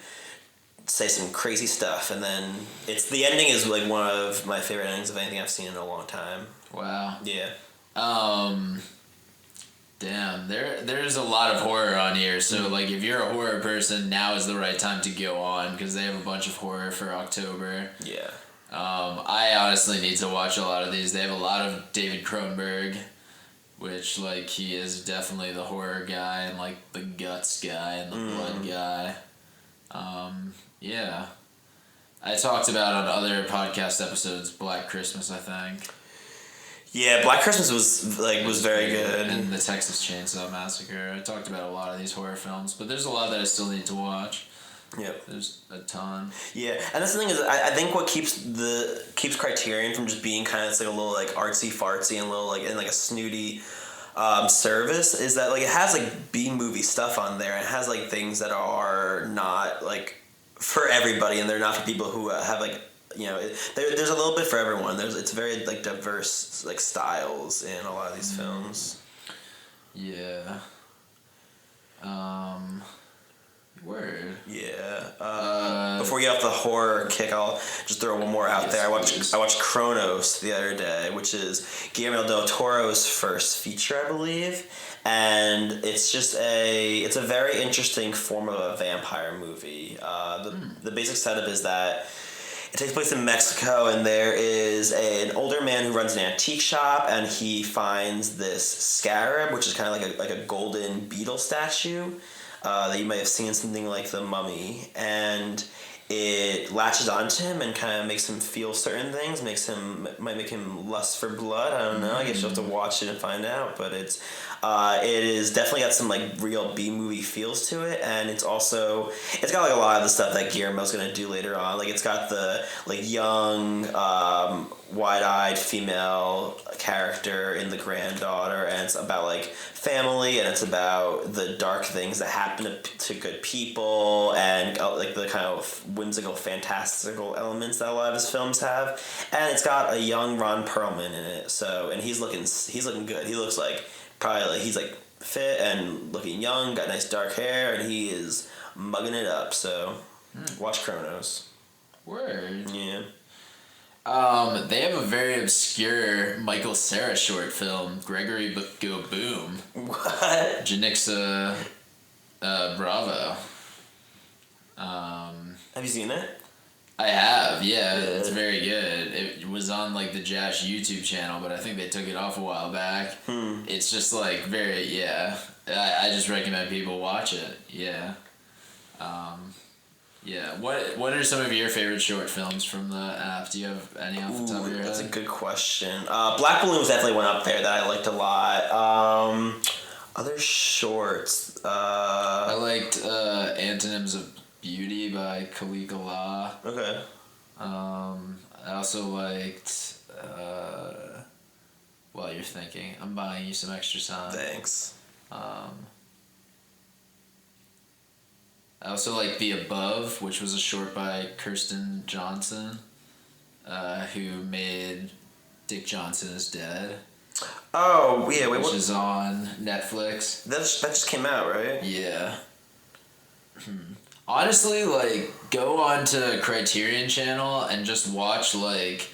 say some crazy stuff, and then the ending is like one of my favorite endings of anything I've seen in a long time. Wow. Yeah. Damn, there's a lot of horror on here, so like if you're a horror person, now is the right time to go on, because they have a bunch of horror for October. Yeah. I honestly need to watch a lot of these. They have a lot of David Cronenberg, which like he is definitely the horror guy and like the guts guy and the blood guy. Yeah. I talked about on other podcast episodes Black Christmas, I think. Yeah, Black Christmas was very good. And the Texas Chainsaw Massacre. I talked about a lot of these horror films, but there's a lot that I still need to watch. Yep. There's a ton. Yeah, and that's the thing is, I think what keeps Criterion from just being kind of like a little like artsy fartsy and a little like in like a snooty service is that like it has like B movie stuff on there. It has like things that are not like for everybody, and they're not for people who have like, you know, there's a little bit for everyone. It's very like diverse like styles in a lot of these films. Yeah. Word. Yeah. Before we get off the horror kick, I'll just throw one more out there. I watched Kronos the other day, which is Guillermo del Toro's first feature, I believe, and it's a very interesting form of a vampire movie. The basic setup is that it takes place in Mexico, and there is an older man who runs an antique shop, and he finds this scarab, which is kind of like a golden beetle statue. That you might have seen something like The Mummy, and it latches onto him and kind of makes him feel certain things, might make him lust for blood. I don't know. I guess you'll have to watch it and find out. But it is definitely got some like real B movie feels to it, and it's got like a lot of the stuff that Guillermo's gonna do later on. Like it's got the like young, wide-eyed female character in the granddaughter, and it's about like family, and it's about the dark things that happen to good people, and like the kind of whimsical, fantastical elements that a lot of his films have. And it's got a young Ron Perlman in it, and he's looking good. He looks like he's like fit and looking young, got nice dark hair, and he is mugging it up. So watch Kronos. Word. Yeah. They have a very obscure Michael Cera short film, Gregory Go Boom. What? Janicza, Bravo. Have you seen it? I have, yeah. It's very good. It was on like the Jash YouTube channel, but I think they took it off a while back. It's just like I just recommend people watch it. Yeah. Yeah. What are some of your favorite short films from the app? Do you have any off the top of your head? That's a good question. Black Balloon was definitely one up there that I liked a lot. Other shorts. I liked Antonyms of Beauty by Khaliqa Allah. Okay. I also liked While You're Thinking. I'm buying you some extra time. Thanks. I also like The Above, which was a short by Kirsten Johnson, who made Dick Johnson Is Dead. Oh, yeah. Wait, which is on Netflix. That just came out, right? Yeah. Honestly, like, go on to Criterion channel and just watch, like,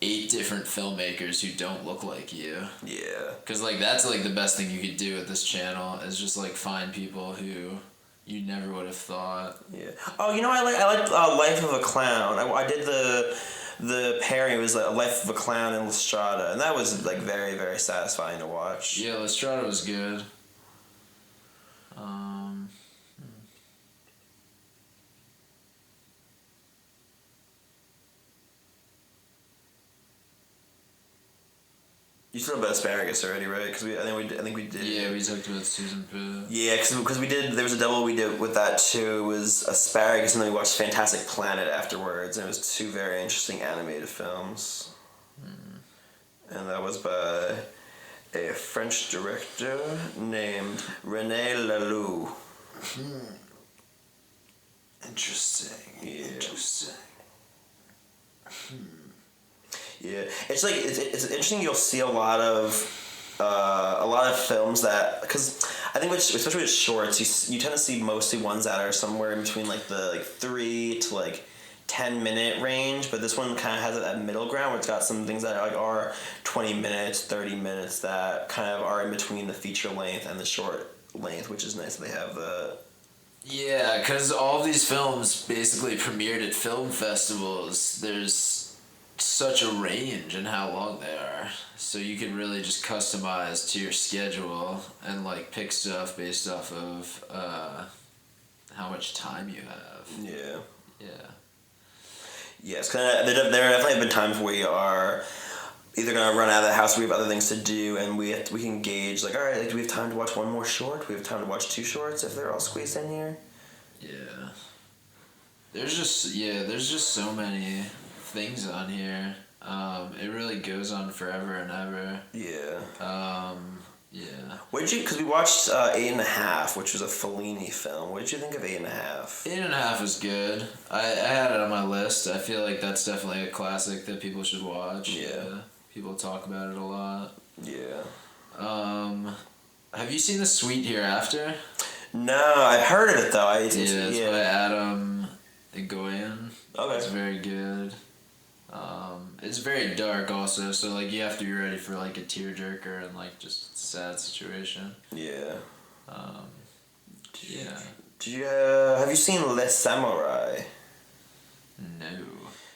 8 different filmmakers who don't look like you. Yeah. Because, like, that's, like, the best thing you could do with this channel is just, like, find people who you never would have thought. Yeah. Oh, you know, I liked Life of a Clown. I did the pairing. It was like Life of a Clown and Lestrada, and that was like very, very satisfying to watch. Yeah, Lestrada was good. You talked about asparagus already, right? Because I think we did. Yeah, we talked about Susan Pitt. Yeah, because we did. There was a double we did with that too. It was asparagus, and then we watched Fantastic Planet afterwards, and it was 2 very interesting animated films. And that was by a French director named René Laloux. Interesting. Yeah. Interesting. Yeah, it's like it's interesting. You'll see a lot of films that, because I think especially with shorts, you tend to see mostly ones that are somewhere in between like the 3 to 10-minute range, but this one kind of has that middle ground where it's got some things that are 20 minutes, 30 minutes that kind of are in between the feature length and the short length, which is nice that they have the. Yeah, because all of these films basically premiered at film festivals. There's such a range in how long they are, so you can really just customize to your schedule and pick stuff based off of how much time you have. Yeah. Yes, because there definitely have been times where we are either gonna run out of the house, or we have other things to do, and we can gauge all right, do we have time to watch one more short? Do we have time to watch 2 shorts if they're all squeezed in here? Yeah. There's just so many things on here. It really goes on forever and ever. Yeah. Yeah. Because we watched 8.5, which was a Fellini film. What did you think of 8.5? 8.5 was good. I had it on my list. I feel like that's definitely a classic that people should watch. Yeah. People talk about it a lot. Yeah. Have you seen The Sweet Hereafter? No, I've heard of it though. It's by Adam Egoyan. Okay. It's very good. It's very dark also, so like you have to be ready for like a tearjerker and like just a sad situation. Yeah. Yeah. Have you seen Les Samurai? No.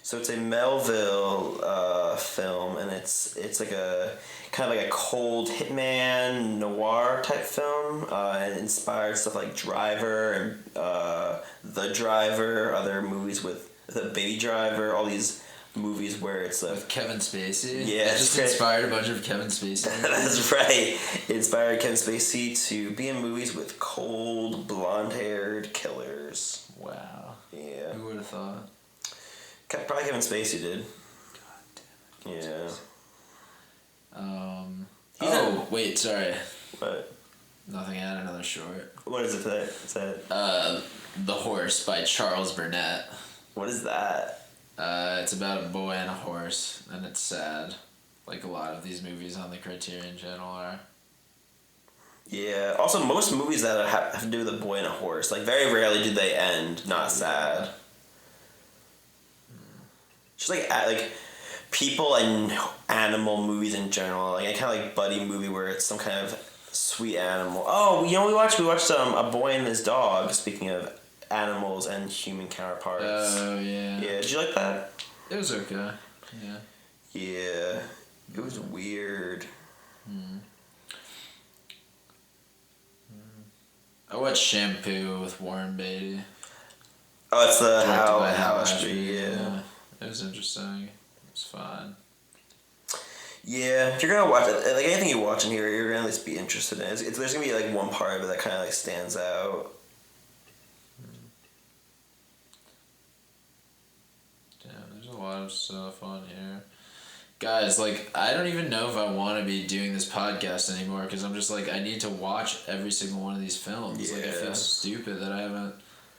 So it's a Melville film, and it's like a kind of like a cold hitman noir type film, and inspired stuff like Driver and The Driver, other movies with The Baby Driver, all these movies where it's With Kevin Spacey? Yeah, It just inspired a bunch of Kevin Spacey movies. That's right. It inspired Kevin Spacey to be in movies with cold, blonde-haired killers. Wow. Yeah. Who would have thought? Probably Kevin Spacey did. God damn it. Yeah. Wait, sorry. What? Nothing, I had another short. What is it today? Is that? The Horse by Charles Burnett. What is that? It's about a boy and a horse, and it's sad. Like a lot of these movies on the Criterion channel are. Yeah. Also, most movies that have to do with a boy and a horse, like very rarely do they end not sad. Just like people and animal movies in general, like a kind of like buddy movie where it's some kind of sweet animal. Oh, you know we watched A Boy and His Dog. Speaking of animals and human counterparts. Oh yeah. Yeah. Did you like that? It was okay. Yeah. Yeah. It was weird. I watched Shampoo with Warren Beatty. Oh, it's the Directed How by Hal Ashby. Yeah. It was interesting. It was fun. Yeah, if you're gonna watch it, like anything you watch in here, you're gonna at least be interested in it. There's gonna be like one part of it that kind of like stands out. Damn, there's a lot of stuff on here. Guys, like, I don't even know if I want to be doing this podcast anymore because I'm just like, I need to watch every single one of these films. Yeah. Like, I feel stupid that I haven't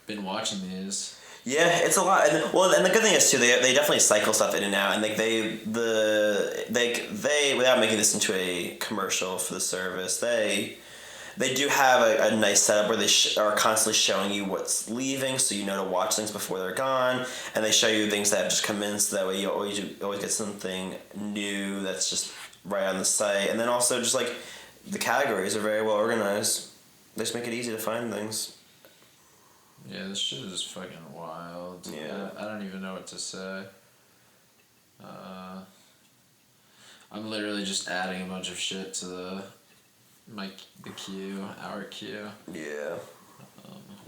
been watching these. Yeah, it's a lot, and the good thing is too, they definitely cycle stuff in and out, and like they without making this into a commercial for the service, they do have a nice setup where they are constantly showing you what's leaving, so you know to watch things before they're gone, and they show you things that have just come in, so that way you always get something new that's just right on the site, and then also just like the categories are very well organized. They just make it easy to find things. Yeah, this shit is fucking wild. Yeah. I don't even know what to say. I'm literally just adding a bunch of shit to the queue, our queue. Yeah.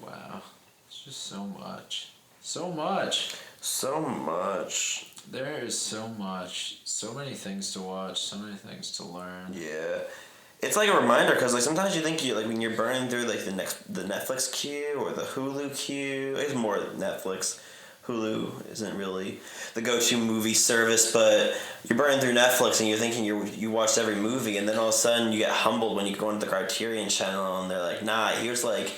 Wow. It's just so much. So much. So much. There is so much. So many things to watch. So many things to learn. Yeah. It's like a reminder because like sometimes you think like when you're burning through like the Netflix queue or the Hulu queue. It's more Netflix. Hulu isn't really the go-to movie service, but you're burning through Netflix and you're thinking you watched every movie, and then all of a sudden you get humbled when you go into the Criterion channel and they're like, nah, here's like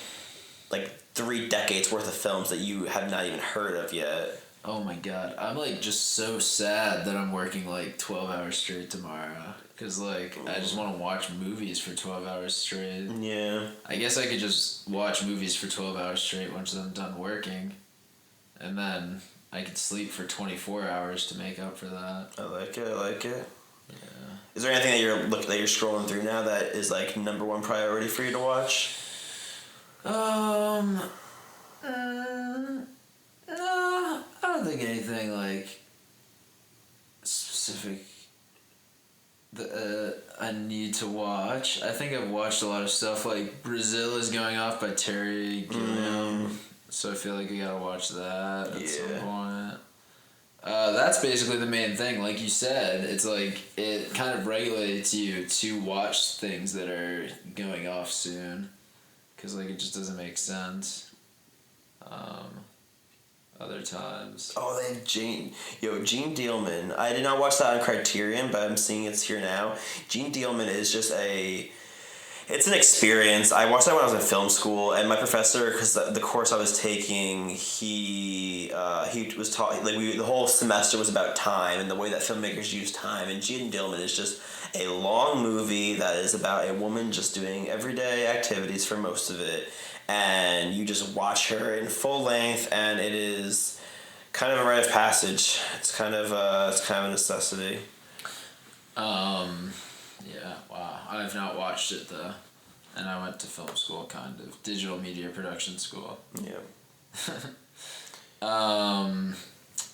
3 decades worth of films that you have not even heard of yet. Oh my god, I'm like just so sad that I'm working like 12 hours straight tomorrow. Cause like, I just want to watch movies for 12 hours straight. Yeah. I guess I could just watch movies for 12 hours straight once I'm done working. And then I could sleep for 24 hours to make up for that. I like it. Yeah. Is there anything that you're scrolling through now that is like number one priority for you to watch? No, I don't think anything like specific that I need to watch. I think I've watched a lot of stuff like Brazil is Going Off by Terry Gilliam, so I feel like I gotta watch that at some point. That's basically the main thing. Like you said, it's like it kind of regulates you to watch things that are going off soon, because like it just doesn't make sense. Other times. Oh, they have Gene Dealman. I did not watch that on Criterion, but I'm seeing it's here now. Gene Dealman is just it's an experience. I watched that when I was in film school, and my professor, because the course I was taking, he was taught, like the whole semester was about time and the way that filmmakers use time, and Gene Dealman is just a long movie that is about a woman just doing everyday activities for most of it, and you just watch her in full length, and it is kind of a rite of passage. It's kind of a necessity. Yeah, wow. I have not watched it though. And I went to film school, kind of. Digital media production school. Yeah.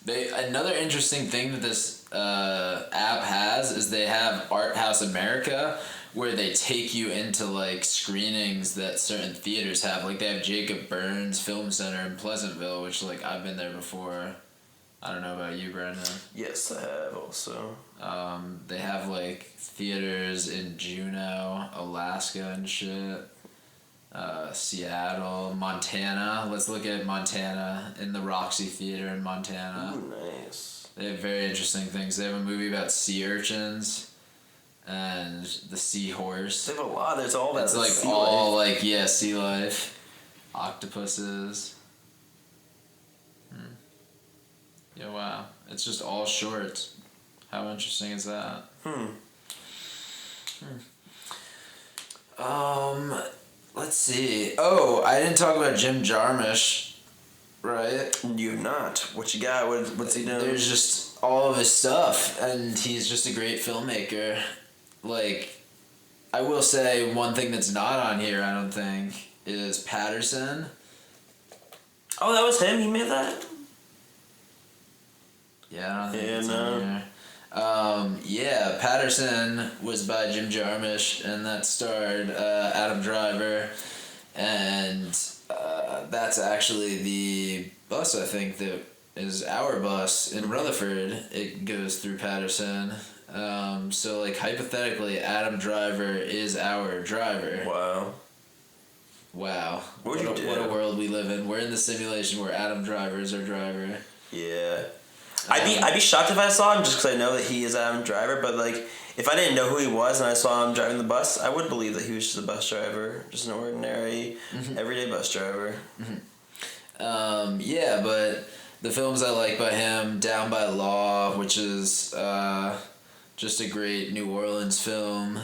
Another interesting thing that this app has is they have Art House America, where they take you into like screenings that certain theaters have. Like they have Jacob Burns Film Center in Pleasantville, which like I've been there before. I don't know about you, Brandon. Yes, I have also. They have like theaters in Juneau, Alaska and shit. Seattle, Montana. Let's look at Montana in the Roxy Theater in Montana. Ooh, nice. They have very interesting things. They have a movie about sea urchins and the seahorse. They have a lot. There's all that. It's like sea all life. like sea life, octopuses. Yeah, wow. It's just all shorts. How interesting is that? Let's see. Oh, I didn't talk about Jim Jarmusch, right? You're not. What you got? What's he doing? There's just all of his stuff, and he's just a great filmmaker. Like, I will say one thing that's not on here, I don't think, is Patterson. Oh, that was him? He made that? Yeah, I don't think it's on here. Yeah, Patterson was by Jim Jarmusch, and that starred Adam Driver, and that's actually the bus, I think, that is our bus in Rutherford. It goes through Patterson. So, like, hypothetically, Adam Driver is our driver. Wow. What a world we live in. We're in the simulation where Adam Driver is our driver. Yeah. I'd be shocked if I saw him just because I know that he is Adam Driver, but like if I didn't know who he was and I saw him driving the bus, I would believe that he was just a bus driver, just an ordinary, everyday bus driver. Yeah, but the films I like by him, Down by Law, which is just a great New Orleans film.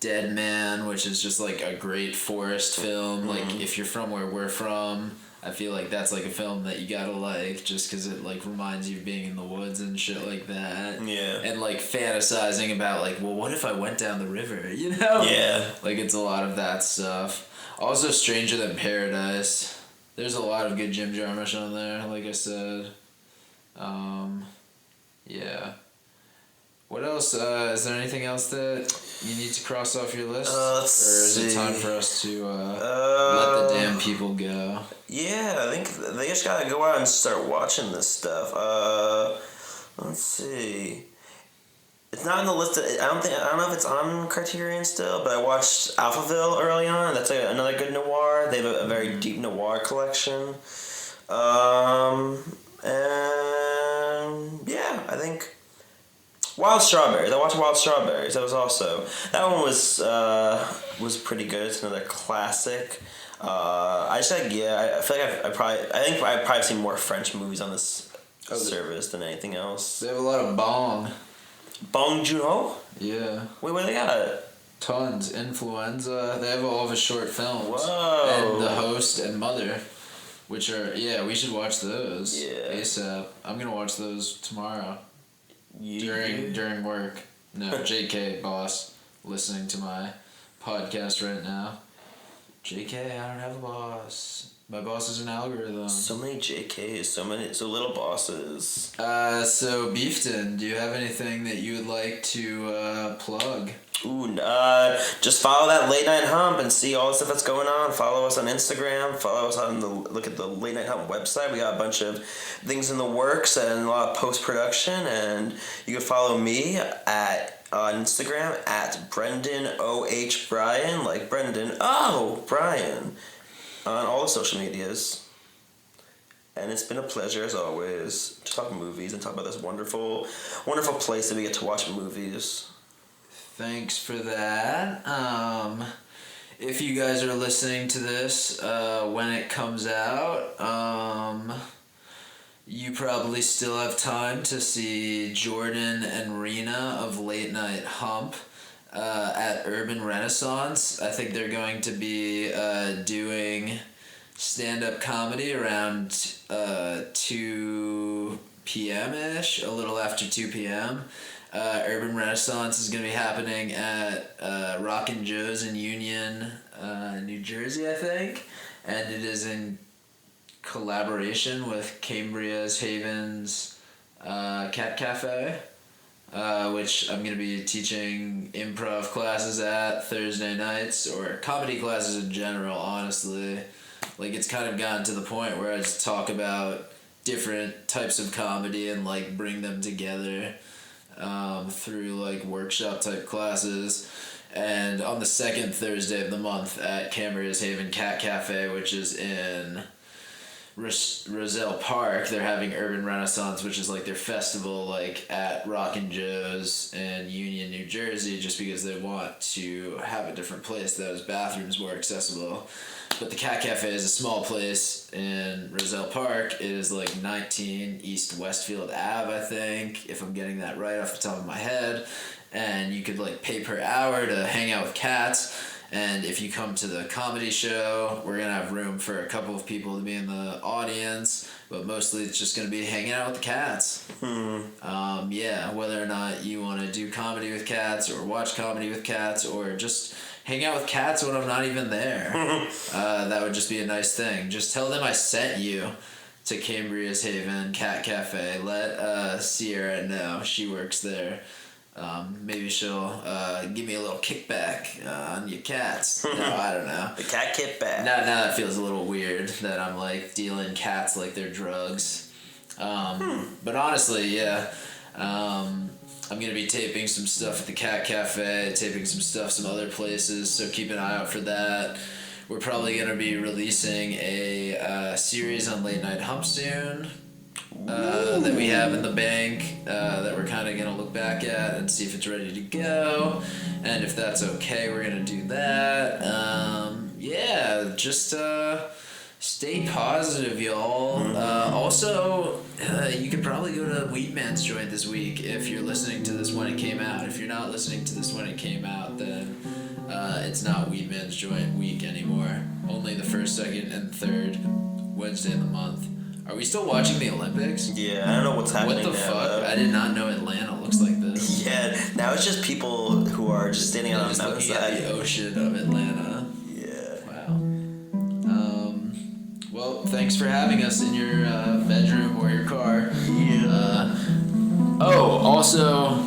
Dead Man, which is just like a great forest film. Like if you're from where we're from, I feel like that's like a film that you gotta like just because it like reminds you of being in the woods and shit like that. Yeah. And like fantasizing about like, well, what if I went down the river, you know? Yeah. Like it's a lot of that stuff. Also Stranger Than Paradise. There's a lot of good Jim Jarmusch on there, like I said. Yeah. What else? Is there anything else that you need to cross off your list? Or is it time for us to let the damn people go? Yeah, I think they just gotta go out and start watching this stuff. Let's see. It's not on the list. I don't know if it's on Criterion still, but I watched Alphaville early on. That's another good noir. They have a very deep noir collection. And yeah, I think Wild Strawberries. I watched Wild Strawberries. That one was pretty good. It's another classic. I feel like I've probably seen more French movies on this service than anything else. They have a lot of Bong. Bong Joon-ho? Yeah. Wait, what do they got? Tons. Influenza. They have all of his short films. Whoa. And The Host and Mother, which are, we should watch those. Yeah. ASAP. I'm gonna watch those tomorrow. During work. No, JK, boss, listening to my podcast right now. JK, I don't have a boss. My boss is an algorithm. So many JKs, so little bosses. So Beefton, do you have anything that you would like to plug? Ooh, just follow that Late Night Hump and see all the stuff that's going on. Follow us on Instagram. Follow us look at the Late Night Hump website. We got a bunch of things in the works and a lot of post-production. And you can follow me on Instagram at Brendan O.H. Bryan, like Brendan Bryan, on all the social medias. And it's been a pleasure, as always, to talk movies and talk about this wonderful, wonderful place that we get to watch movies. Thanks for that. If you guys are listening to this when it comes out, You probably still have time to see Jordan and Rena of Late Night Hump at Urban Renaissance. I think they're going to be doing stand-up comedy around 2 p.m.-ish, a little after 2 p.m. Urban Renaissance is going to be happening at Rockin' Joe's in Union, New Jersey, I think. And it is in collaboration with Cambria's Haven's Cat Cafe, which I'm going to be teaching improv classes at Thursday nights, or comedy classes in general, honestly. Like, it's kind of gotten to the point where I just talk about different types of comedy and, like, bring them together through, like, workshop type classes. And on the second Thursday of the month at Cambria's Haven Cat Cafe, which is in Roselle Park, they're having Urban Renaissance, which is like their festival, like at Rockin' Joe's in Union, New Jersey, just because they want to have a different place that has bathrooms more accessible. But the Cat Cafe is a small place in Roselle Park. It is like 19 East Westfield Ave, I think, if I'm getting that right off the top of my head. And you could like pay per hour to hang out with cats. And if you come to the comedy show, we're going to have room for a couple of people to be in the audience, but mostly it's just going to be hanging out with the cats. Yeah, whether or not you want to do comedy with cats or watch comedy with cats or just hang out with cats when I'm not even there. That would just be a nice thing. Just tell them I sent you to Cambria's Haven Cat Cafe. Let Sierra know. She works there. Maybe she'll give me a little kickback on your cats. No, I don't know. The cat kickback. Now that feels a little weird that I'm like dealing cats like they're drugs. But honestly, yeah. I'm going to be taping some stuff at the Cat Cafe, taping some stuff some other places, so keep an eye out for that. We're probably going to be releasing a series on Late Night Hump soon. That we have in the bank that we're kind of going to look back at and see if it's ready to go, and if that's okay, we're going to do that. Yeah, just stay positive, y'all. Also, you could probably go to Weedman's Joint this week if you're listening to this when it came out. If you're not listening to this when it came out, then it's not Weedman's Joint week anymore. Only the first, second, and third Wednesday of the month. Are we still watching the Olympics? Yeah, I don't know what's happening. What the fuck? I did not know Atlanta looks like this. Yeah, now it's just people who are just standing on a mountainside. Looking at the ocean of Atlanta. Yeah. Wow. Well, thanks for having us in your bedroom or your car. Yeah. Also,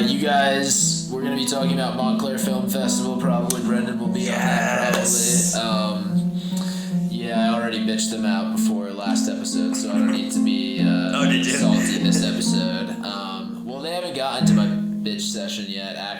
you guys, we're gonna be talking about Montclair Film Festival. Probably Brendan will be on that. Probably. Yeah, I already bitched them out before last episode, so I don't need to be salty this episode. Well, they haven't gotten to my bitch session yet, actually.